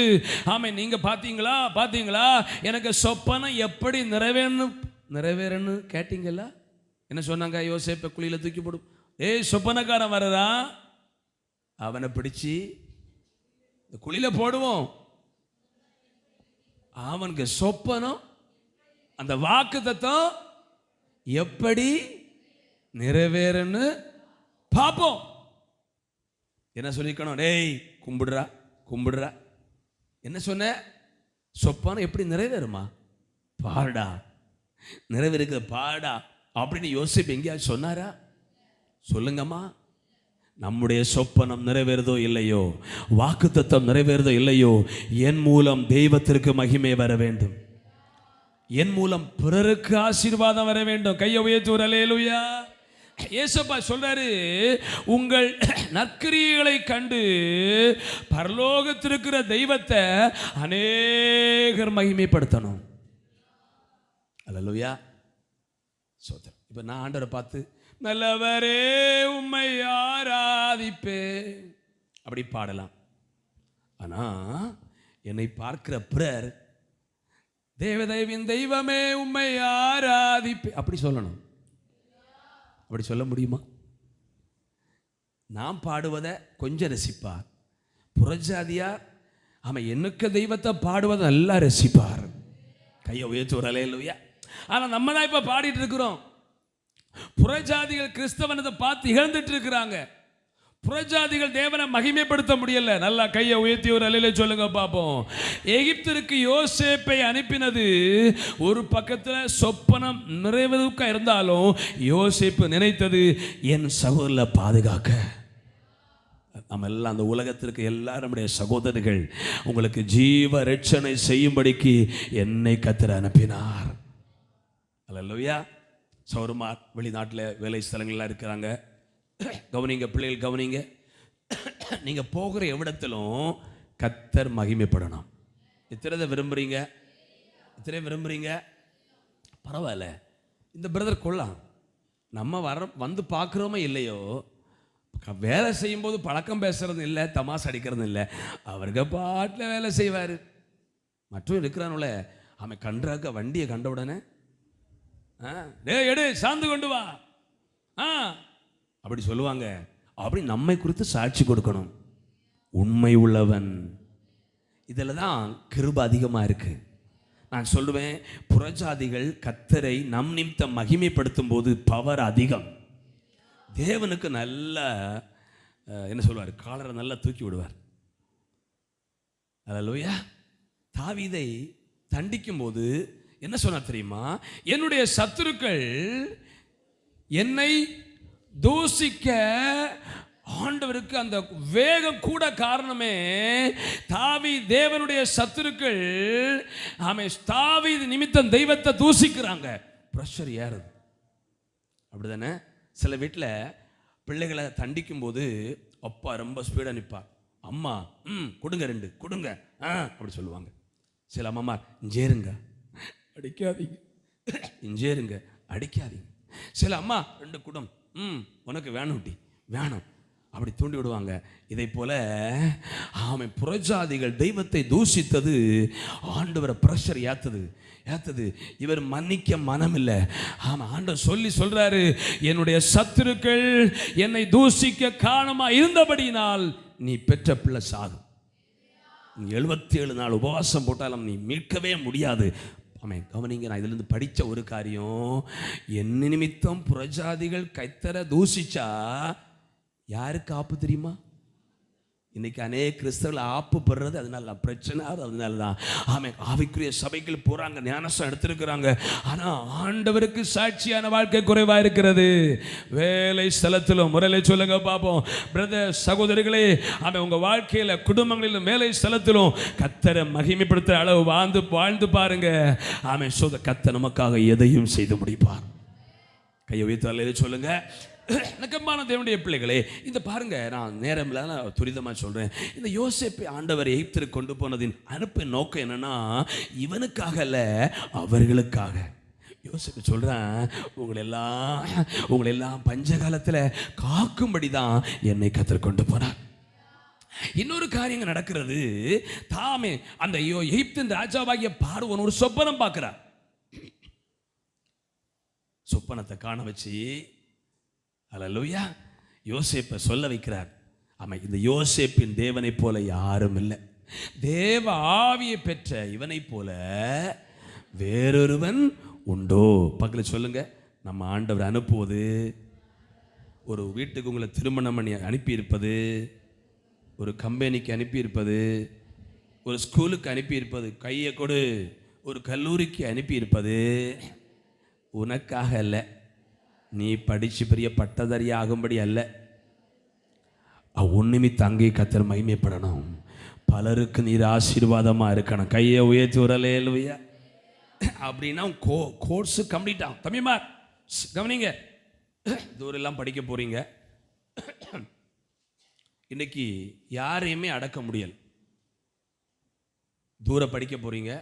Speaker 2: நீங்க பாத்தீங்களா எனக்கு சொப்பனம் எப்படி நிறைவேறன்னு கேட்டீங்களா? என்ன சொன்னாங்க? யோசேப்பை குழியில தூக்கி போடும். சொப்பனக்காரன் வரதா, அவனை பிடிச்சி குழியில போடுவோம். அவனுக்கு சொப்பனம், அந்த வாக்குத்தத்தம் எப்படி நிறைவேறன்னு பார்ப்போம். என்ன சொல்லிக்கணும்? டேய் கும்பிடுறா. என்ன சொன்ன? சொப்பனம் எப்படி நிறைவேறுமா? பாடா நிறைவேறுகிற பாடா அப்படின்னு யோசிப்பு எங்கேயாவது சொன்னாரா? சொல்லுங்கம்மா. நம்முடைய சொப்பனம் நிறைவேறதோ இல்லையோ, வாக்குத்தத்தம் நிறைவேறதோ இல்லையோ, என் மூலம் தெய்வத்திற்கு மகிமை வர வேண்டும், என் மூலம் பிறருக்கு ஆசீர்வாதம் வர வேண்டும். கையை உயர்த்தி ஒரு அல்லேலூயா. ஏசப்பா சொல்றாரு, உங்கள் நற்கிரியைகளை கண்டு பரலோகத்திற்கிற தெய்வத்தை அநேகர் மகிமைப்படுத்தணும். அல்லேலூயா. சோதரம். இப்போ நான் ஆண்டவரை பார்த்து நல்லவரே உம்மை ஆராதிப்பே அப்படி பாடலாம். ஆனா என்னை பார்க்கிற பிறர் தேவதேவின் தெய்வமே உம்மை ஆராதிப்பே அப்படி சொல்லணும். அப்படி சொல்ல முடியுமா? நான் பாடுவதை கொஞ்சம் ரசிப்பார், புறஜாதியார் அவன் என்னுக்க தெய்வத்தை பாடுவதை நல்லா ரசிப்பார். கையை உயர்த்தி ஒரு அல்லேலூயா. ஆனா நம்ம தான் இப்ப பாடிட்டு இருக்கிறோம். புறஜாதிகள் கிறிஸ்தவனத்தை பார்த்து இழந்துட்டு இருக்கிறாங்க. புறஜாதிகள் தேவனை மகிமைப்படுத்த முடியல. நல்லா கையை உயர்த்தி ஒரு அல்லேலூயா சொல்லுங்க பாப்போம். எகிப்திற்கு யோசேப்பை அனுப்பினது ஒரு பக்கத்தில் சொப்பனம் நிறைவேறுக்க இருந்தாலும் யோசேப்பு நினைத்தது என் சகோதரரை பாதுகாக்க. நம்ம எல்லாம் அந்த உலகத்திற்கு எல்லாரும் நம்முடைய சகோதரர்கள் உங்களுக்கு ஜீவ ரட்சணை செய்யும்படிக்கு என்னை கர்த்தர் அனுப்பினார். அல்லேலூயா. சௌரமார் வெளிநாட்டில் வேலை ஸ்தலங்கள்லாம் இருக்கிறாங்க. கவனிங்க பிள்ளைகள், கவனிங்க. நீங்கள் போகிற எவ்விடத்திலும் கர்த்தர் மகிமைப்படணும். எத்தனை விரும்புகிறீங்க? எத்தனை விரும்புகிறீங்க? பரவாயில்ல, இந்த பிரதர் கொள்ளலாம். நம்ம வந்து பார்க்குறோமோ இல்லையோ, வேலை செய்யும்போது பழக்கம் பேசுறது இல்லை, தமாசு அடிக்கிறது இல்லை, அவருக்கு பாட்டில் வேலை செய்வார். மற்றும் இருக்கிறானுல அவன் கன்றாக்க வண்டியை கண்ட உடனே எடு சார்ந்து கொண்டு வா அப்படி சொல்லுவாங்க. அப்படி நம்மை குறித்து சாட்சி கொடுக்கணும். உண்மை உள்ளவன். இதில் தான் கிருபை அதிகமாக இருக்கு. நான் சொல்லுவேன், புறஜாதிகள் கர்த்தரை நம் நிமித்தம் மகிமைப்படுத்தும் போது பவர் அதிகம். தேவனுக்கு நல்ல என்ன சொல்வார், காலரை நல்லா தூக்கி விடுவார். அல்லேலூயா. தாவீதை தண்டிக்கும் போது என்ன சொன்னார் தெரியுமா? என்னுடைய சத்துருக்கள் என்னை தூசிக்க ஆண்டவருக்கு அந்த வேகம் கூட காரணமே தேவனுடைய சத்துருக்கள் தாவீது நிமித்தம் தெய்வத்தை தூசிக்கிறாங்க. பிரஷர் ஏறுது. அப்படிதானே? சில வீட்டில் பிள்ளைகளை தண்டிக்கும் போது அப்பா ரொம்ப ஸ்பீடாக நிற்பார், அம்மா கொடுங்க 2 கொடுங்க அப்படி சொல்லுவாங்க. சில அம்மா இஞ்சேருங்க அடிக்காதீங்க, இஞ்சேருங்க அடிக்காதீங்க. சில அம்மா 2 குடம் உனக்கு வேணும்டி வேணும் அப்படி தூண்டி விடுவாங்க. இதை போல ஆமென், புறஜாதிகள் தெய்வத்தை தூஷித்தது ஆண்டவரை பிரஷர் ஏத்தது. இவர் மன்னிக்க மனம் இல்லை. ஆமாம், ஆண்டவர் சொல்றாரு, என்னுடைய சத்துருக்கள் என்னை தூஷிக்க காரணமா இருந்தபடியினால் நீ பெற்ற பிள்ளை சாகும். 77 நாள் உபவாசம் போட்டாலும் நீ மீட்கவே முடியாது. ஆமென். கவனிங்க, நான் இதிலிருந்து படித்த ஒரு காரியம், என் நிமித்தம் புறஜாதிகள் கைத்தர தூசிச்சா யாருக்கு ஆப்பு தெரியுமா? இன்னைக்கு அநேக கிறிஸ்தவர்கள் ஆப்பு பெறுறது அதனால தான், பிரச்சனை அதனால தான். ஆமென். ஆவிக்குரிய சபைகள் போறாங்க, ஞானஸ்தானம் எடுத்திருக்கிறாங்க, ஆனால் ஆண்டவருக்கு சாட்சியான வாழ்க்கை குறைவாக இருக்கிறது. வேலை ஸ்தலத்திலும் முறையில சொல்லுங்க பார்ப்போம். பிரதர் சகோதரிகளே, ஆமென், உங்கள் வாழ்க்கையில் குடும்பங்களிலும் வேலை ஸ்தலத்திலும் கர்த்தரை மகிமைப்படுத்துகிற அளவு வாழ்ந்து பாருங்க. ஆமென். கர்த்தர் நமக்காக எதையும் செய்து முடிப்பார். கையை உயர்த்தி சொல்லுங்க. நக்கமான தேவனுடைய பிள்ளைகளே, இந்த பாருங்க, நான் நேரம் இல்லாத துரிதமாக சொல்கிறேன். இந்த யோசேப்பை ஆண்டவர் எகிப்திற்கு கொண்டு போனதின் அனுப்பின் நோக்கம் என்னன்னா, இவனுக்காக அல்ல, அவர்களுக்காக. யோசேப்பு சொல்கிறேன், உங்களெல்லாம் பஞ்சகாலத்தில் காக்கும்படி தான் என்னை கர்த்தர் கொண்டு போனார். இன்னொரு காரியங்கள் நடக்கிறது. தாமே அந்த எகிப்தின் ராஜாவாகிய பார்வோன் ஒரு சொப்பனம் பார்க்கிறார். சொப்பனத்தை காண வச்சு அல்லேலூயா யோசேப்பை சொல்ல வைக்கிறார். ஆமாம், இந்த யோசேப்பின் தேவனை போல யாரும் இல்லை. தேவ ஆவியை பெற்ற இவனை போல வேறொருவன் உண்டோ? பக்கத்தில் சொல்லுங்க. நம்ம ஆண்டவர் அனுப்புவது, ஒரு வீட்டுக்கு உங்களை திருமணம் பண்ணி அனுப்பியிருப்பது, ஒரு கம்பெனிக்கு அனுப்பியிருப்பது, ஒரு ஸ்கூலுக்கு அனுப்பியிருப்பது, கையை கொடு, ஒரு கல்லூரிக்கு அனுப்பியிருப்பது உனக்காக அல்ல, நீ படித்து பெரிய பட்டதாரி ஆகும்படி அல்ல. உன்னிமித்த அங்கே கர்த்தர் மகிமைப்படணும். பலருக்கு நீர் ஆசீர்வாதமாக இருக்கணும். கையை உயர்த்தி வரலேலுயா அப்படின்னா கோர்ஸு கம்ப்ளீட் ஆகும். தம்பிமா கவனிங்க, தூரெல்லாம் படிக்க போகிறீங்க. இன்னைக்கு யாரையுமே அடக்க முடியல. தூர படிக்க போகிறீங்க.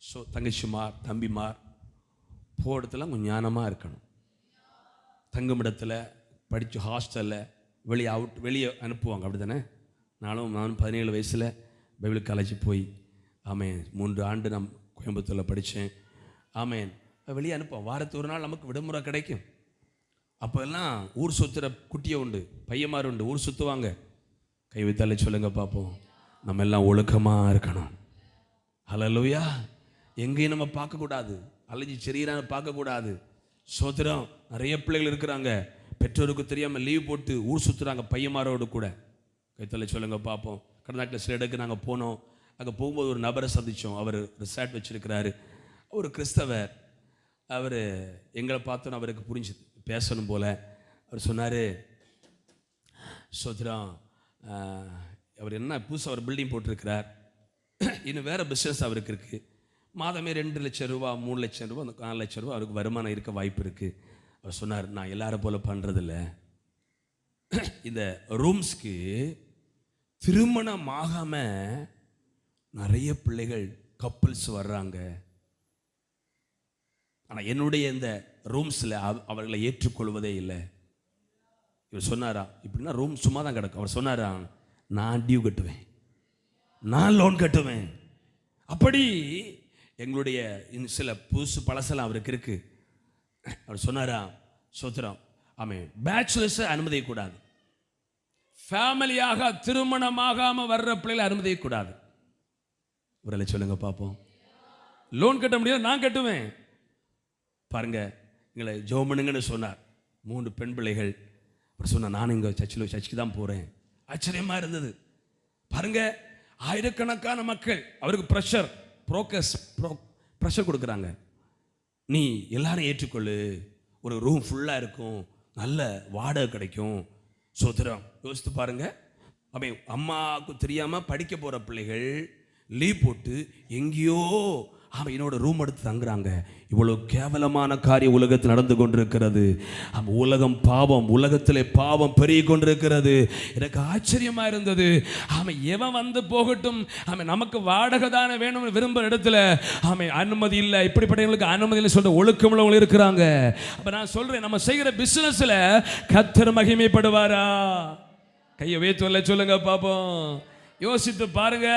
Speaker 2: ஸோ தங்கச்சிமார் தம்பிமார் போகிறதுல கொஞ்சம் ஞானமாக இருக்கணும். தங்குமிடத்தில் படித்து ஹாஸ்டலில் வெளியே அனுப்புவாங்க, அப்படி தானே? நானும் 17 வயசில் பைபிள் காலேஜ் போய் ஆமேன் 3 ஆண்டு நான் கோயம்புத்தூரில் படித்தேன். ஆமேன் வெளியே அனுப்புவோம். வாரத்து ஒரு நாள் நமக்கு விடுமுறை கிடைக்கும். அப்போ எல்லாம் ஊர் சுற்றுற குட்டியை உண்டு, பையன்மார் உண்டு, ஊர் சுற்றுவாங்க. கை வைத்தாலே சொல்லுங்க பார்ப்போம். நம்ம எல்லாம் ஒழுக்கமாக இருக்கணும். ஹல்லேலூயா. எங்கேயும் நம்ம பார்க்கக்கூடாது, அலைஞ்சி செறியிறான்னு பார்க்கக்கூடாது. சோத்திரம். நிறைய பிள்ளைகள் இருக்கிறாங்க, பெற்றோருக்கு தெரியாமல் லீவ் போட்டு ஊர் சுற்றுறாங்க பையன்மாரோடு கூட. கைத்தலை சொல்லுங்க பார்ப்போம். கடந்த நாட்டில் சில இடத்துக்கு நாங்கள் போனோம். அங்கே போகும்போது ஒரு நபரை சந்தித்தோம். அவர் ரிசார்ட் வச்சுருக்கிறாரு, ஒரு கிறிஸ்தவர். அவர் எங்களை பார்த்தோன்னு அவருக்கு புரிஞ்சுது, பேசணும் போல். அவர் சொன்னார், சோத்திரம், அவர் என்ன புதுசாக ஒரு பில்டிங் போட்டிருக்கிறார், இன்னும் வேறு பிஸ்னஸ் அவருக்கு இருக்குது. மாதமே 2 லட்சம் ரூபா 3 லட்சம் ரூபா 4 லட்சம் ரூபா அவருக்கு வருமானம் இருக்க வாய்ப்பு இருக்குது. அவர் சொன்னார், நான் எல்லாரும் போல் பண்ணுறதில்ல, இந்த ரூம்ஸ்க்கு திருமணம் ஆகாமல் நிறைய பிள்ளைகள் கப்புள்ஸ் வர்றாங்க. ஆனால் என்னுடைய இந்த ரூம்ஸில் அவர்களை ஏற்றுக்கொள்வதே இல்லை. இவர் சொன்னாரா, இப்படின்னா ரூம் சும்மா தான் கிடக்கும். அவர் சொன்னாரா, நான் டியூ கட்டுவேன், நான் லோன் கட்டுவேன். அப்படி எங்களுடைய சில புதுசு பழசெல்லாம் அவருக்கு இருக்கு. அவர் சொன்னாரா, சோத்திரம், ஆமே பேச்சுலர்ஸை அனுமதிக்கக்கூடாது, ஃபேமிலியாக திருமணமாகாமல் வர்ற பிள்ளைகளை அனுமதிக்கக்கூடாது. ஒரு சொல்லுங்க பார்ப்போம். லோன் கட்ட முடியாது, நான் கட்டுவேன். பாருங்க, எங்களை ஜெபம் பண்ணுங்கன்னு சொன்னார். 3 பெண் பிள்ளைகள். அவர் சொன்னார், நான் இங்கே சர்ச்சுக்கு தான் போகிறேன். ஆச்சரியமாக இருந்தது. பாருங்க, ஆயிரக்கணக்கான மக்கள் அவருக்கு ப்ரெஷர் கொடுக்குறாங்க. நீ எல்லாரும் ஏற்றுக்கொள்ளு, ஒரு ரூம் ஃபுல்லாக இருக்கும், நல்ல வாடகை கிடைக்கும். சோத்திரம். யோசித்து பாருங்க. அவன் அம்மாவுக்கு தெரியாமல் படிக்க போகிற பிள்ளைகள் லீவ் போட்டு எங்கேயோ அவன் என்னோட ரூம் எடுத்து தங்குறாங்க. இவ்வளோ கேவலமான காரியம் உலகத்தில் நடந்து கொண்டிருக்கிறது. உலகம் பாவம், உலகத்திலே பாவம் பெருகி கொண்டிருக்கிறது. எனக்கு ஆச்சரியமாக இருந்தது. அவன் எவன் வந்து போகட்டும், அவன் நமக்கு வாடகை தானே வேணும்னு விரும்புகிற இடத்துல அவன் அனுமதி இல்லை, இப்படிப்பட்டவங்களுக்கு அனுமதி இல்லை சொல்கிற ஒழுக்கமுள்ளவங்க இருக்கிறாங்க. அப்போ நான் சொல்கிறேன், நம்ம செய்கிற பிஸ்னஸில் கர்த்தர் மகிமைப்படுவாரா? கையை வேத்துவல்ல சொல்லுங்க பார்ப்போம். யோசித்து பாருங்க.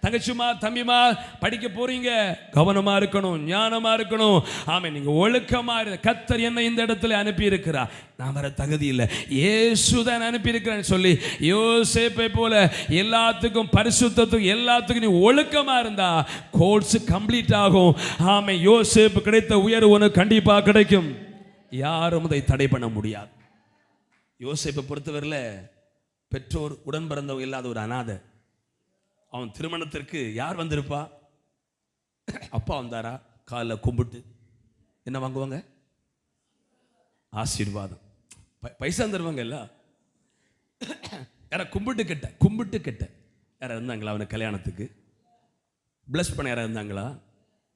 Speaker 2: தங்கச்சிமா தம்பிமா படிக்க போறீங்க, கவனமா இருக்கணும், ஞானமா இருக்கணும். ஆமே, நீங்க ஒழுக்கமா இருங்க. கர்த்தர் என்ன இந்த இடத்துல அனுப்பி இருக்கிறார், நான் வர தகுதி இல்லை, இயேசுதான் அனுப்பி இருக்கிறேன்னு சொல்லி யோசேப்பை போல எல்லாத்துக்கும் பரிசுத்தத்துக்கும் எல்லாத்துக்கும் நீ ஒழுக்கமா இருந்தா கோர்ஸ் கம்ப்ளீட் ஆகும். ஆமே, யோசேப்பு கிடைத்த உயர்வு உனக்கு கண்டிப்பா கிடைக்கும். யாரும் அதை தடை பண்ண முடியாது. யோசேப்பை பொறுத்தவரையில் பெற்றோர் உடன் பிறந்தவங்க இல்லாத ஒரு அநாதை. அவன் திருமணத்திற்கு யார் வந்திருப்பா? அப்பா வந்தாரா? காலில் கும்பிட்டு என்ன வாங்குவாங்க? ஆசீர்வாதம், பைசா தருவாங்க. இல்லை, யாரா கும்பிட்டு கெட்ட யாரா இருந்தாங்களா? அவனை கல்யாணத்துக்கு பிளஸ் பண்ண யாரா இருந்தாங்களா?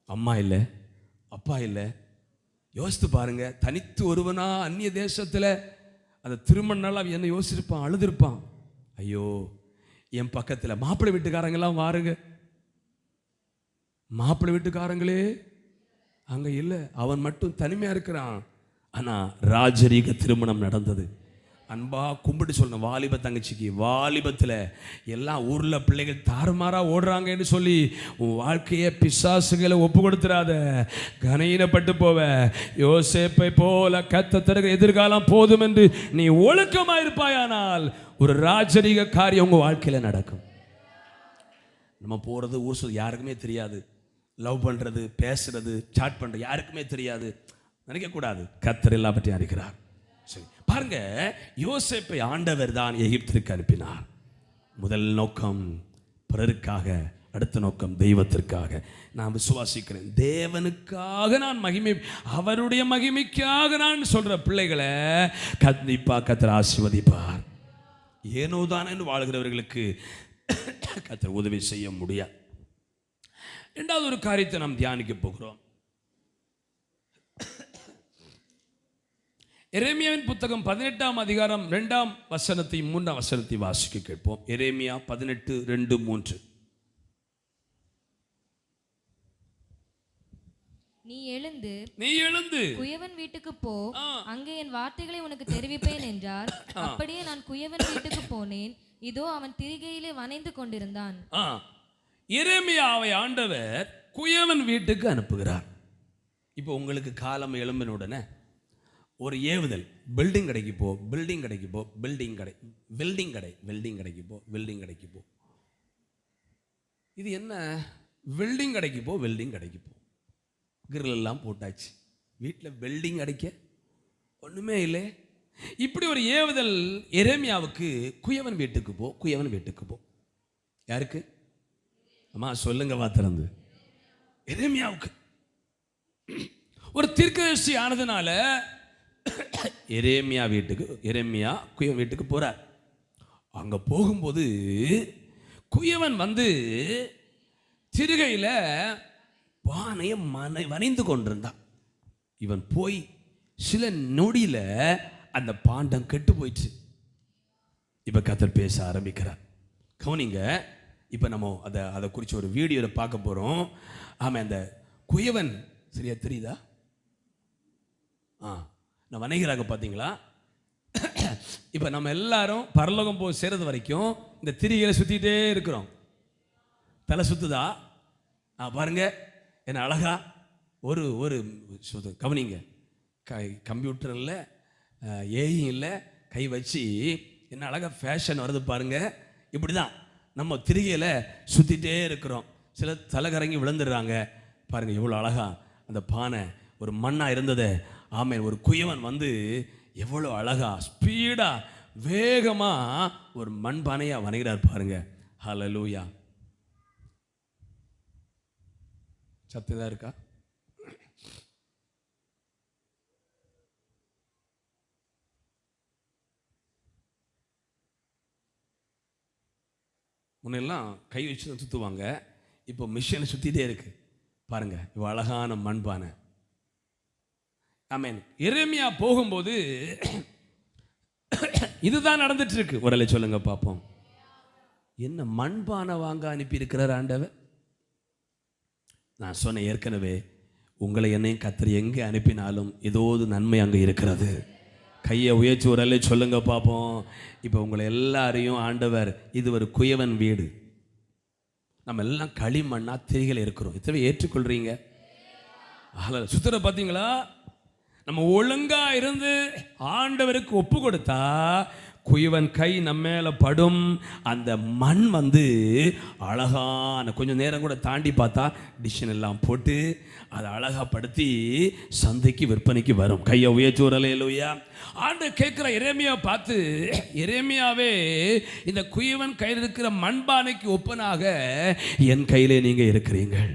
Speaker 2: அம்மா இல்லை, அப்பா இல்லை. யோசித்து பாருங்க. தனித்து ஒருவனா அந்நிய தேசத்தில் அந்த திருமண நாள் அவன் என்ன யோசிச்சிருப்பான், அழுதுருப்பான். ஐயோ, என் பக்கத்தில் மாப்பிள்ளை வீட்டுக்காரங்கெல்லாம் வாருங்க, மாப்பிள்ளை வீட்டுக்காரங்களே அங்கே இல்லை, அவன் மட்டும் தனிமையாக இருக்கிறான். ஆனால் ராஜரீக திருமணம் நடந்தது. அன்பா கும்பிட்டு சொல்லணும். வாலிப தங்கச்சிக்கு வாலிபத்தில் எல்லாம் ஊரில் பிள்ளைகள் தாறுமாறாக ஓடுறாங்கன்னு சொல்லி உன் வாழ்க்கையை பிசாசுகளை ஒப்பு கொடுத்துடாத, கனீனப்பட்டு போவ. யோசேப்பை போல கர்த்தர் தருகிற எதிர்காலம் போதும் என்று நீ ஒழுக்கமாக இருப்பாயானால் ஒரு ராஜரீக காரியம் உங்கள் வாழ்க்கையில் நடக்கும். நம்ம போகிறது ஊர் சுற்றி யாருக்குமே தெரியாது, லவ் பண்ணுறது, பேசுறது, சாட் பண்ணுறது யாருக்குமே தெரியாது நினைக்கக்கூடாது. கர்த்தர் எல்லாம் பற்றி அறிகிறார். சரி பாருங்க, யோசேப்பை ஆண்டவர் தான் எகிப்திற்கு அனுப்பினார். முதல் நோக்கம் பிறருக்காக, அடுத்த நோக்கம் தெய்வத்திற்காக. நான் விசுவாசிக்கிறேன், தேவனுக்காக நான் மகிமை, அவருடைய மகிமைக்காக நான் சொல்ற பிள்ளைகளை கண்டிப்பா கர்த்தர் ஆசீர்வதிப்பார். ஏனோதான் என்று வாழ்கிறவர்களுக்கு கர்த்தர் உதவி செய்ய முடியாது. இரண்டாவது ஒரு காரியத்தை நாம் தியானிக்க போகிறோம். எரேமியாவின் புத்தகம் 18ஆம் அதிகாரம் 2ஆம் வசனத்தை 3ஆம் வசனத்தை வாசிக்க கேட்போம். எரேமியா 18:2-3.
Speaker 3: நீ எழுந்து குயவன் வீட்டுக்கு போ, அங்கே என் வார்த்தைகளை உனக்கு தெரிவிப்பேன் என்றார். அப்படியே நான் குயவன் வீட்டுக்கு போனேன், இதோ அவன் திரிகையிலே வனைந்து கொண்டிருந்தான்.
Speaker 2: எரேமியாவை ஆண்டவர் குயவன் வீட்டுக்கு அனுப்புகிறார். இப்போ உங்களுக்கு காலம் எழும்பின உடனே ஒரு ஏவுதல், பில்டிங் கடைக்கு போ, பில்டிங் கடைக்கு போ, பில்டிங் கடை, வெல்டிங் கடை, வெல்டிங் கடைக்கு போ, வெல்டிங் கடைக்கு போ. இது என்ன? வெல்டிங் கடைக்கு போ, வெல்டிங் கடைக்கு போ. கிரில் எல்லாம் போட்டாச்சு, வீட்டில் வெல்டிங் அடிக்க ஒன்றுமே இல்லை. இப்படி ஒரு ஏவுதல் எரேமியாவுக்கு, குயவன் வீட்டுக்கு போ, குயவன் வீட்டுக்கு போ. யாருக்கு? அம்மா சொல்லுங்க வாத்திறந்து. எரேமியாவுக்கு. ஒரு தீர்க்கதரிசி ஆனதுனால எரேமியா குயவன் வீட்டுக்கு போறார். அங்க போகும்போது குயவன் வந்து திருகையில பானையை வனைந்து கொண்டிருந்தான். இவன் போய் சில நொடியில அந்த பாண்டம் கெட்டு போயிடுச்சு. இப்ப கர்த்தர் பேச ஆரம்பிக்கிறார். கவனிங்க, இப்ப நம்ம அதை குறித்து ஒரு வீடியோவில் பார்க்க போறோம். ஆமா, அந்த குயவன் சரியா தெரியுதா? நான் வணைகிறாங்க பார்த்தீங்களா? இப்போ நம்ம எல்லாரும் பரலோகம் போய் சேர்றது வரைக்கும் இந்த திரிகளை சுற்றிக்கிட்டே இருக்கிறோம். தலை சுத்துதா? பாருங்க என்ன அழகா ஒரு ஒரு கவனிங்க, கம்ப்யூட்டர் இல்லை, ஏஐ இல்லை, கை வச்சு என்ன அழகா ஃபேஷன் வருது பாருங்க. இப்படி தான் நம்ம திரிகையில் சுற்றிட்டே இருக்கிறோம். சில தலைகரங்கி விழுந்துடுறாங்க. பாருங்க எவ்வளோ அழகா அந்த பானை ஒரு மண்ணாக இருந்ததை, ஆமேன், ஒரு குயவன் வந்து எவ்வளோ அழகா ஸ்பீடா வேகமா ஒரு மண் பானையா வணைகிறார் பாருங்க. ஹல்லேலூயா. சத்தம் இருக்கா? முன்னெல்லாம் கை வச்சு சுற்றுவாங்க, இப்போ மிஷினை சுற்றிட்டே இருக்கு பாருங்க. இவ்வளோ அழகான மண்பானை. ஆமென். எரேமியா போகும்போது இதுதான் நடந்துட்டு இருக்கு. உடலை சொல்லுங்க பார்ப்போம். என்ன மண்பானை வாங்க அனுப்பி இருக்கிறார் ஆண்டவர்? நான் சொன்ன ஏற்கனவே, உங்களை என்னையும் கர்த்தர் எங்கே அனுப்பினாலும் ஏதோ ஒரு நன்மை அங்கே இருக்கிறது. கையை உயர்ச்சி உடலை சொல்லுங்க பார்ப்போம். இப்போ உங்களை எல்லாரையும் ஆண்டவர், இது ஒரு குயவன் வீடு, நம்ம எல்லாம் களிமண்ணா திரிகள் இருக்கிறோம். இத்தனை ஏற்றுக்கொள்றீங்க? சுத்தர பார்த்தீங்களா? நம்ம ஒழுங்கா இருந்து ஆண்டவருக்கு ஒப்பு கொடுத்தா குயவன் கை நம்ம மேல படும். அந்த மண் வந்து அழகான, கொஞ்சம் நேரம் கூட தாண்டி பார்த்தா டிஷன் எல்லாம் போட்டு அதை அழகா படுத்தி சந்தைக்கு விற்பனைக்கு வரும். கையை உயர்ச்சி ஹல்லேலூயா. ஆண்டு கேட்கிற எரேமியா பார்த்து, எரேமியாவே, இந்த குயவன் கையில் இருக்கிற மண்பானைக்கு ஒப்பனாக என் கையிலே நீங்க இருக்கிறீர்கள்.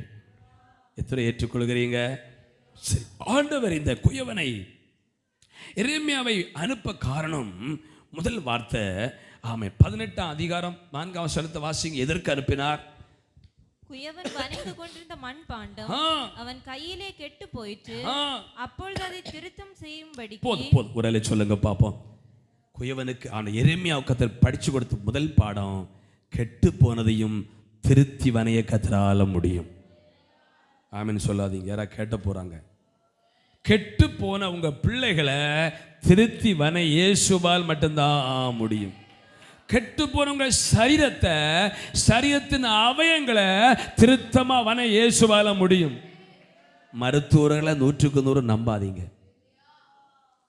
Speaker 2: எத்தனை ஏற்றுக்கொள்கிறீங்க? சரி. ஆண்டவர் இந்த குயவனை, எரேமியாவை அனுப்ப காரணம், முதல் வார்த்தை, ஆமே, 18ஆம் அதிகாரம் 4ஆம் வசனத்தை வாசிங்க. எதற்கு அனுப்பினார்?
Speaker 3: குயவன் வனைந்து கொண்டிருந்த மண் பாண்டம் அவன் கையிலே கெட்டு போயிற்று, அப்பொழுது அதை திருத்தம் செய்யும்படி.
Speaker 2: போதும் உடலை சொல்லுங்க பாப்போம். குயவனுக்கு எரேமியாவுக்கு கர்த்தர் படிச்சு கொடுத்த முதல் பாடம், கெட்டு போனதையும் திருத்தி வனைய கர்த்தரால முடியும். ஆமென் சொல்லாதீங்க, யாரா கேட்ட போறாங்க. கெட்டு போன உங்க பிள்ளைகளை திருத்தி வனை இயேசுவால் மட்டும்தான் முடியும். கெட்டு போனவங்க சரீரத்தை, சரீரத்தின் அவயங்களை திருத்தமா வனை இயேசுவால முடியும். மருத்துவர்களை 100க்கு 100 நம்பாதீங்க.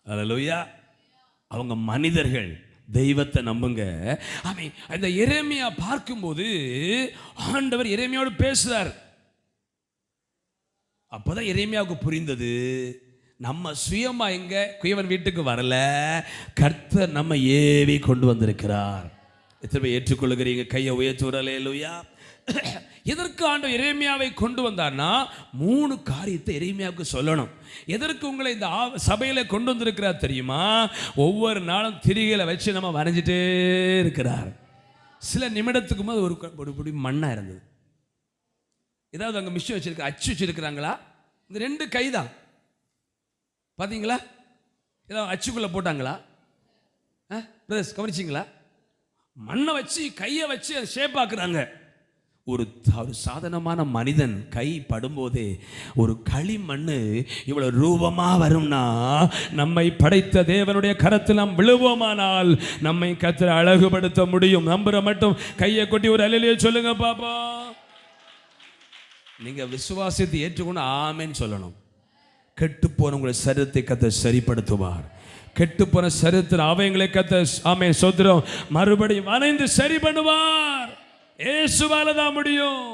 Speaker 2: ஹல்லேலூயா. அவங்க மனிதர்கள், தெய்வத்தை நம்புங்க. ஆமென். அந்த எரேமியா பார்க்கும்போது ஆண்டவர் எரேமியாவோடு பேசுறார். அப்போதான் எரேமியாவுக்கு புரிந்தது, நம்ம சுயமா எங்க குயவன் வீட்டுக்கு வரல, கர்த்தர் நம்ம ஏவி கொண்டு வந்திருக்கிறார். எத்தனை பேர் ஏற்றுக்கொள்ளுகிறீங்க? கையை உயர்த்தி ஹல்லேலூயா. எதற்கு ஆண்டவர் எரேமியாவை கொண்டு வந்தார்னா 3 காரியத்தை எரேமியாவுக்கு சொல்லணும். எதற்கு உங்களை இந்த சபையில கொண்டு வந்திருக்கிறார் தெரியுமா? ஒவ்வொரு நாளும் திரிகளை வச்சு நம்ம வரைஞ்சிட்டே இருக்கிறார். சில நிமிடத்துக்கு போது ஒரு பொடி மண்ணா இருந்தது. ஏதாவது அங்கே மிஷின் வச்சிருக்க அச்சு வச்சிருக்கிறாங்களா? இந்த 2 கை தான் பார்த்தீங்களா? ஏதாவது அச்சுக்குள்ளே போட்டாங்களா? பிரதர்ஸ் கவனிச்சிங்களா? மண்ணை வச்சு கையை வச்சு அதை ஷேப் ஆக்குறாங்க. ஒரு சாதாரணமான மனிதன் கை படும்போதே ஒரு களிமண் இவ்வளவு ரூபமா வரும்னா, நம்மை படைத்த தேவனுடைய கரத்தில் நாம் விழுவோமானால் நம்மை கர்த்தர் அழகுபடுத்த முடியும். நம்புற மட்டும் கையை கொட்டி ஒரு அல்லேலூயா சொல்லுங்க பாப்பா. நீங்க விசுவாசத்தை ஏற்றுக்கொண்டு ஆமென் சொல்லணும். கெட்டு போன உங்களுடைய சரீரத்தை கர்த்தர் சரிப்படுத்துவார். கெட்டு போன சரீரத்தில் அவைகளை கர்த்தர் ஆமென் சோத்திரம் மறுபடியும் வளைந்து சரி பண்ணுவார். இயேசுவால தான் முடியும்.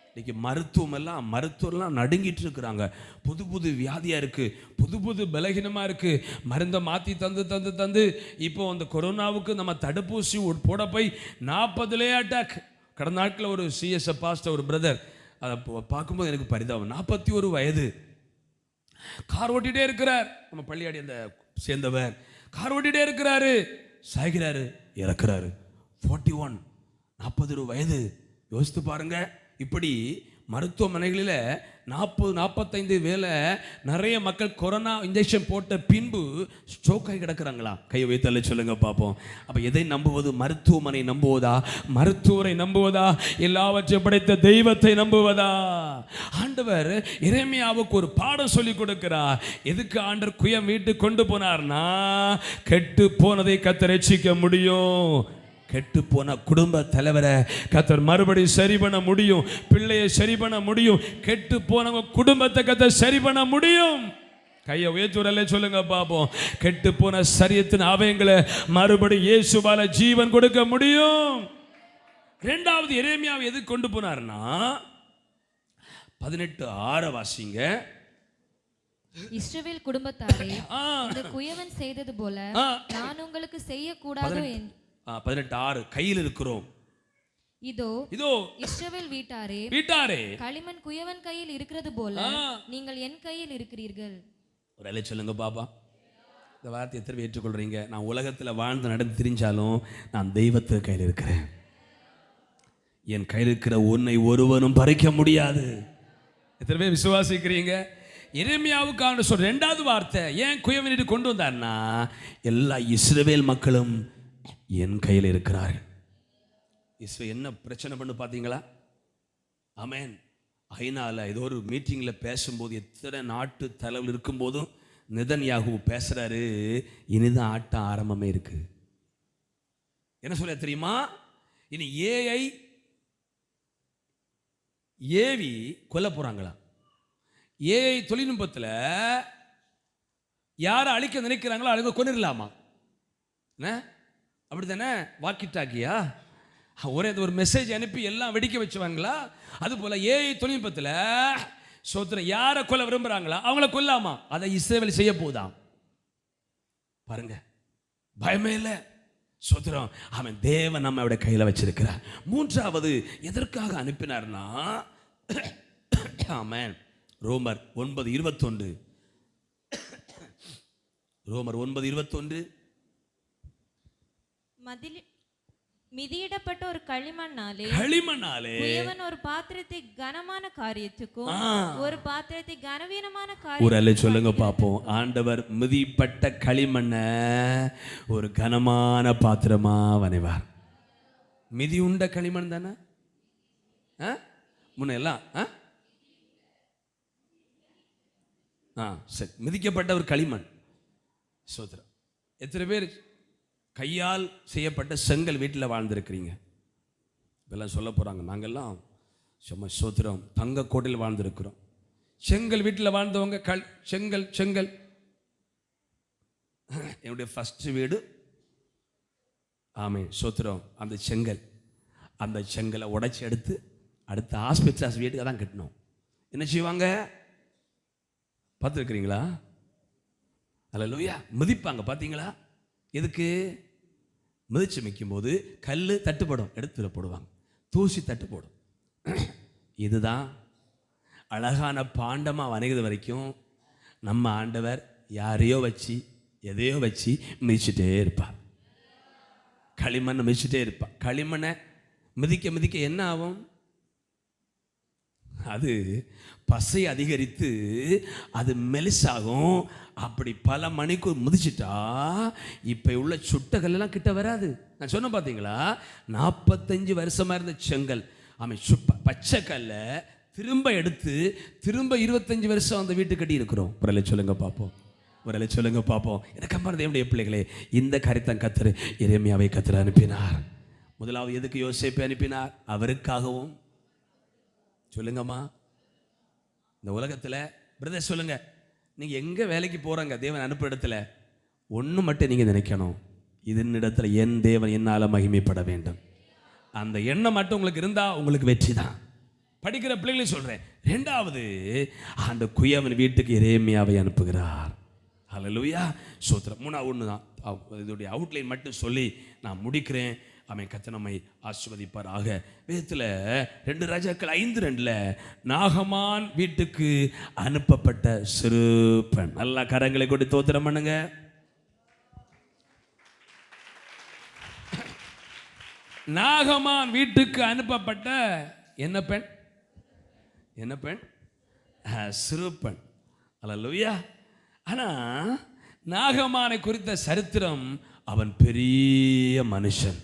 Speaker 2: இன்னைக்கு மருத்துவர்லாம் நடுங்கிட்டு இருக்கிறாங்க. புது வியாதியா இருக்கு, புது பலகீனமா இருக்கு. மருந்தை மாற்றி தந்து இப்போ அந்த கொரோனாவுக்கு நம்ம தடுப்பூசி போட போய் 40 அட்டாக். கடந்த நாட்களில் ஒரு சிஎஸ் பாஸ்டர் ஒரு பிரதர், அதை பார்க்கும்போது எனக்கு பரிதாபம். 41 வயது, கார் ஓட்டிகிட்டே இருக்கிறார். நம்ம பள்ளியாடி அந்த சேர்ந்தவர் கார் ஓட்டிகிட்டே இருக்கிறாரு, சாய்கிறாரு, இறக்குறாரு. 41 வயது. யோசித்து பாருங்க. இப்படி மருத்துவமனைகளில் 40-45 வேலை நிறைய மக்கள் கொரோனா இன்ஜெக்ஷன் போட்ட பின்பு ஸ்ட்ரோக்காகி கிடக்கிறாங்களா? கையை வைத்தல்ல சொல்லுங்க பார்ப்போம். அப்போ எதை நம்புவது? மருத்துவமனை நம்புவதா? மருத்துவரை நம்புவதா? எல்லாவற்றை படைத்த தெய்வத்தை நம்புவதா? ஆண்டவர் எரேமியாவுக்கு ஒரு பாடம் சொல்லி கொடுக்கிறார். எதுக்கு ஆண்டவர் குயம் வீட்டு கொண்டு போனார்னா, கெட்டு போனதை கர்த்தர் ரட்சிக்க முடியும். கெட்டு போன குடும்ப தலைவரை கர்த்தர் மறுபடியும் சரி பண்ண முடியும். பிள்ளையை சரி பண்ண முடியும். கெட்டு போனவங்க குடும்பத்தை கர்த்தர் சரி பண்ண முடியும். கையை உயர்த்துறல சொல்லுங்க பாப்போம். கெட்டு போன சரீரத்தின் அவயங்களை மறுபடியும் இயேசுவால ஜீவன் கொடுக்க முடியும். 2வது எரேமியாவை எது கொண்டு போனார்னா 18:6 வாசிங்க.
Speaker 3: இஸ்ரவேல் குடும்பத்தாரே, இந்த குயவன் செய்தது போல நான் உங்களுக்கு செய்யக்கூடாதோ?
Speaker 2: 18:6 கையில் இருக்கிறோம். இதோ
Speaker 3: இஸ்ரவேல் வீட்டாரே, களிமண் குயவன் கையில் இருக்கிறது போல நீங்கள் என் கையில் இருக்கிறீர்கள்.
Speaker 2: ஒரு அலை சொல்லுங்க பாப்பா. இந்த வார்த்தையை எத்தனை ஏற்றுக்கொள்றீங்க? நான் உலகத்தில் வாழ்ந்து நடந்து திரிஞ்சாலும் நான் தெய்வத்து கையில் இருக்கிறேன். என் கையில் இருக்கிற உன்னை ஒருவனும் பறிக்க முடியாது. எத்தனை பேர் விசுவாசிக்கிறீங்க? எரேமியாவுக்கு ஆண்டவர் சொல்ற 2வது வார்த்தை ஏன் குயவனிட்டு கொண்டு வந்தார்னா, எல்லா இஸ்ரவேல் மக்களும் என் கையில் இருக்கிறார்கள். என்ன பிரச்சனை பண்ணு பார்த்தீங்களா? ஆமென். ஐநால ஏதோ ஒரு மீட்டிங்கில் பேசும்போது எத்தனை நாட்டு தலைவர் இருக்கும்போதும் நெதன்யாகு பேசுறாரு, இனிதான் ஆட்டம் ஆரம்பமே இருக்கு. என்ன சொல்ல தெரியுமா? இனி ஏவி கொல்ல போறாங்களா? ஏஐ தொழில்நுட்பத்தில் யாரை அழிக்க நினைக்கிறாங்களோ அழுக கொன்னிடலாமா? என்ன அப்படி தானே? வாக்கிட்டாக்கியா ஒரு மெசேஜ் அனுப்பி எல்லாம் வெடிக்க வச்சுவாங்களா? அதுபோல ஏஐ தொழில்நுட்பத்தில் சோத்திரம் யாரை கொல்ல விரும்புகிறாங்களா அவங்கள கொல்லாமா? அதை இஸ்ரவேல் செய்ய போதாம். பாருங்க, பயமே இல்லை. சோத்திரம் அவன் தேவன் நம்ம அவருடைய கையில் வச்சிருக்கிறார். 3வது எதற்காக அனுப்பினார்னா, ஆமென், ரோமர் 9:21. ரோமர் 9:21.
Speaker 4: மிதியிடப்பட்ட ஒரு களிமண்ணாலே குயவன் ஒரு பாத்திரத்தை கனமான காரியத்துக்கும் ஒரு பாத்திரத்தை கனவீனமான காரியம்.
Speaker 2: ஒரு அல்ல சொல்லுங்க பாப்போம். ஆண்டவர் மிதிப்பட்ட களிமண்ண ஒரு கனமான பாத்திரமா வனைவார். மிதி உண்ட களிமண் தானே முன்னெல்லாம். சரி, மிதிக்கப்பட்ட ஒரு களிமண். சோத்திரம். எத்தனை பேர் கையால் செய்யப்பட்ட செங்கல் வீட்டில் வாழ்ந்திருக்கிறீங்க? இதெல்லாம் சொல்ல போகிறாங்க. நாங்கள்லாம் சும்மா சோத்திரம் தங்க கோட்டையில் வாழ்ந்திருக்கிறோம். செங்கல் வீட்டில் வாழ்ந்தவங்க செங்கல் என்னுடைய ஃபஸ்ட்டு வீடு. ஆமாம் சோத்திரம். அந்த செங்கலை உடைச்சி எடுத்து அடுத்த ஹாஸ்பிட்டல் வீட்டுக்கு தான் கட்டணும். என்ன செய்வாங்க பார்த்துருக்குறீங்களா? அல்லேலூயா. மிதிப்பாங்க பார்த்தீங்களா? எதுக்கு? மிதிச்சு மிக்கும் போது கல் தட்டுப்படும், எடுத்துல போடுவாங்க. தூசி தட்டு போடும். இதுதான் அழகான பாண்டமாக வணங்குது வரைக்கும் நம்ம ஆண்டவர் யாரையோ வச்சு எதையோ வச்சு மிதிச்சுட்டே இருப்பார். களிமண்ணை மிதிச்சுட்டே இருப்பார். களிமண்ணை மிதிக்க மிதிக்க என்ன ஆகும்? அது பசை அதிகரித்து அது மெலிசாகும். அப்படி பல மணிக்கூர் மிதிச்சிட்டா இப்போ உள்ள சுட்டகல்லாம் கிட்ட வராது. நான் சொன்ன பார்த்தீங்களா, 45 வருஷமா இருந்த செங்கல் பச்சை கல்ல திரும்ப எடுத்து திரும்ப 25 வருஷம் அந்த வீட்டு கட்டி இருக்கிறோம். ஒரு சொல்லுங்க பார்ப்போம், ஒரு சொல்லுங்க பார்ப்போம். எனக்கு அம்மா தேவனுடைய பிள்ளைகளே, இந்த காரியத்தான் கர்த்தர் எரேமியாவை கர்த்தர் அனுப்பினார். முதலாவது எதுக்கு யோசேப்பை அனுப்பினார்? அவருக்காகவும். சொல்லுங்கம்மா, இந்த உலகத்தில் பிரதர் சொல்லுங்க, நீங்கள் எங்கே வேலைக்கு போகிறாங்க தேவன் அனுப்புற இடத்துல ஒன்று மட்டும் நீங்கள் நினைக்கணும், இதன் இடத்துல என் தேவன் என்னால் மகிமைப்பட வேண்டும். அந்த எண்ணம் மட்டும் உங்களுக்கு இருந்தால் உங்களுக்கு வெற்றி தான். படிக்கிற பிள்ளைகளையும் சொல்கிறேன். ரெண்டாவது, அந்த குயவன் வீட்டுக்கு எரேமியாவை அனுப்புகிறார். ஹல்லேலூயா, ஸ்தோத்திரம். மூணாவது ஒன்று தான், இதோடைய அவுட்லைன் மட்டும் சொல்லி நான் முடிக்கிறேன். அவன் கர்த்தர் நம்மை ஆசீர்வதிப்பாராக. வேதத்தில் 2 ராஜாக்கள் 5:2 நாகமான் வீட்டுக்கு அனுப்பப்பட்ட சிறு பெண். நல்லா கரங்களை கொண்டு ஸ்தோத்திரம் பண்ணுங்க. நாகமான் வீட்டுக்கு அனுப்பப்பட்ட என்ன பெண்? என்ன பெண்? சிறு பெண். ஹல்லேலூயா. ஆனால் நாகமானை குறித்த சரித்திரம், அவன் பெரிய மனுஷன்.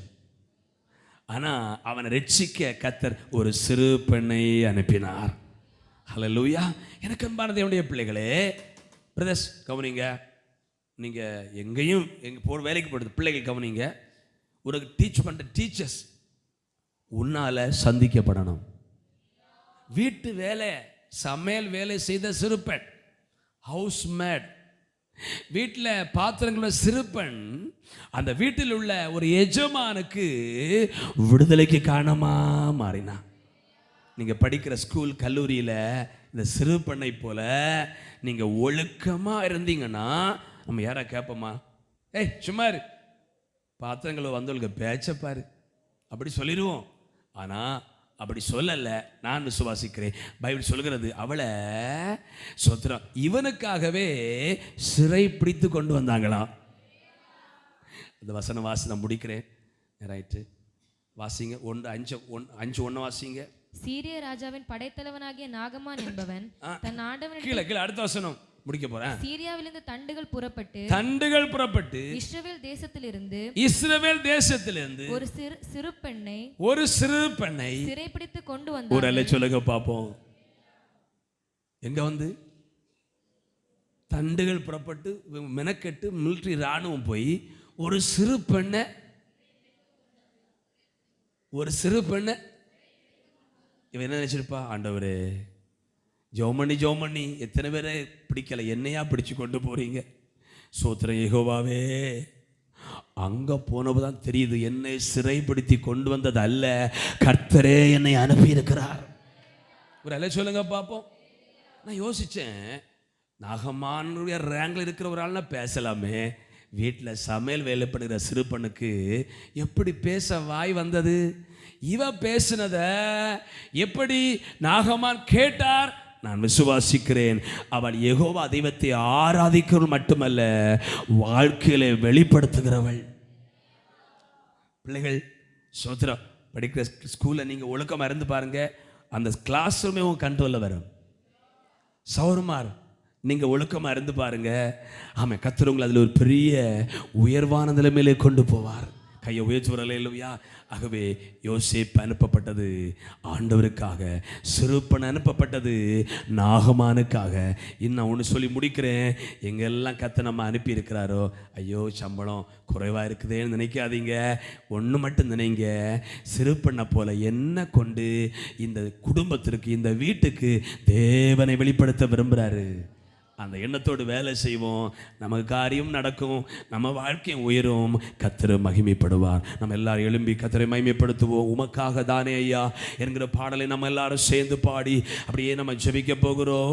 Speaker 2: ஆனால் அவனை ரட்சிக்க கர்த்தர் ஒரு சிறு பெண்ணை அனுப்பினார். ஹல்லேலூயா. எனக்கு அன்பான தேவனுடைய பிள்ளைகளே, பிரதர்ஸ் கவனிங்க. நீங்கள் எங்கேயும் வேலைக்கு போடுறது பிள்ளைகள் கவனிங்க. ஒரு டீச் பண்ணுற டீச்சர்ஸ் உன்னால் சந்திக்கப்படணும். வீட்டு வேலை சமையல் வேலை செய்த சிறுபெண், ஹவுஸ் மேட், வீட்டில் பாத்திரங்கள சிறுபெண், அந்த வீட்டில் உள்ள ஒரு எஜமானுக்கு விடுதலைக்கு காரணமாக மாறினா. நீங்கள் படிக்கிற ஸ்கூல் கல்லூரியில் இந்த சிறு பெண்ணை போல நீங்கள் ஒழுக்கமாக இருந்தீங்கன்னா நம்ம யாரா கேட்போமா? ஏய் சும்மா இரு, பாத்திரங்களை வந்தவங்களுக்கு பேச்சப்பாரு அப்படி சொல்லிடுவோம். ஆனால் அப்படி சொல்லலை. நான் விசுவாசிக்கிறேன். பைபிள் சொல்கிறது, அவளை சொத்திரம் இவனுக்காகவே சிறை பிடித்து கொண்டு வந்தாங்களாம். அந்த வசனம் வாசி நான் முடிக்கிறேன். ரைட்டு, வாசிங்க. 1:5 வாசிங்க.
Speaker 3: சீரிய ராஜாவின் படைத்தலைவனாகிய நாகமான் என்பவன் தன் ஆண்டவன்
Speaker 2: கீழே அடுத்த வசனம் முடிக்க போறேன்.
Speaker 3: சீரியாவிலிருந்து தண்டுகள் புறப்பட்டு இஸ்ரவேல் தேசத்திலிருந்து ஒரு சிறு பெண்ணை சிறைப்பிடித்து கொண்டு வந்தார்.
Speaker 2: ஒரு அல்ல சொல்லுங்க பாப்போம். எங்க வந்து தண்டுகள் புறப்பட்டு மெனக்கெட்டு மிலிட்டரி ராணுவம் போய் ஒரு சிறு பெண்ணை இவன் என்ன நினைச்சிருப்பா? ஆண்டவரே, ஜோமணி எத்தனை பேரை பிடிக்கலை, என்னையா பிடிச்சு கொண்டு போறீங்க? சோத்திரம் யெகோவாவே. அங்கே போனப்போதான் தெரியுது, என்னை சிறைப்படுத்தி கொண்டு வந்தது அல்ல, கர்த்தரே என்னை அனுப்பி இருக்கிறார். ஒரு அல்ல சொல்லுங்க பார்ப்போம். நான் யோசித்தேன், நாகமானுடைய ரேங்கில் இருக்கிற ஒரு ஆள்னா பேசலாமே, வீட்டில் சமையல் வேலை பண்ணுகிற சிறு பெண்ணுக்கு எப்படி பேச வாய் வந்தது? இவ பேசினத எப்படி நாகமான் கேட்டார்? நான் விசுவாசிக்கிறேன், அவள் யெகோவா தெய்வத்தை ஆராதிக்கிறவள் மட்டுமல்ல, வாழ்க்கையில வெளிப்படுத்துகிறவள். பிள்ளைகள் சோத்ரா படிக்கிற ஸ்கூலில் நீங்கள் ஒழுக்கமாக இருந்து பாருங்க, அந்த கிளாஸ் ரூமே உங்கள் கண்ட்ரோலில் வரும். சௌரமார் நீங்கள் ஒழுக்கமாக இருந்து பாருங்க, ஆமாம், கர்த்தர் உங்களை அதில் ஒரு பெரிய உயர்வான நிலைமையிலே கொண்டு போவார். கையை உயர்ச்சி வரல இல்லையா? ஆகவே யோசேப்பு அனுப்பப்பட்டது ஆண்டவருக்காக, சிறுப்பன் அனுப்பப்பட்டது நாகமானுக்காக. இன்னும் ஒன்று சொல்லி முடிக்கிறேன். எங்கெல்லாம் கர்த்தர் நம்ம அனுப்பி இருக்கிறாரோ, ஐயோ சம்பளம் குறைவாக இருக்குதேன்னு நினைக்காதீங்க. ஒன்று மட்டும் நினைங்க, சிறுப்பண்ணை போல என்ன கொண்டு இந்த குடும்பத்திற்கு, இந்த வீட்டுக்கு தேவனை வெளிப்படுத்த விரும்புகிறாரு. அந்த எண்ணத்தோடு வேலை செய்வோம், நமக்கு காரியம் நடக்கும், நம்ம வாழ்க்கையும் உயரும், கர்த்தர் மகிமைப்படுவார். நம்ம எல்லாரும் எழும்பி கர்த்தரை மகிமைப்படுத்துவோம். உமக்காக தானே ஐயா என்கிற பாடலை நம்ம எல்லாரும் சேர்ந்து பாடி அப்படியே நம்ம ஜெபிக்க போகிறோம்.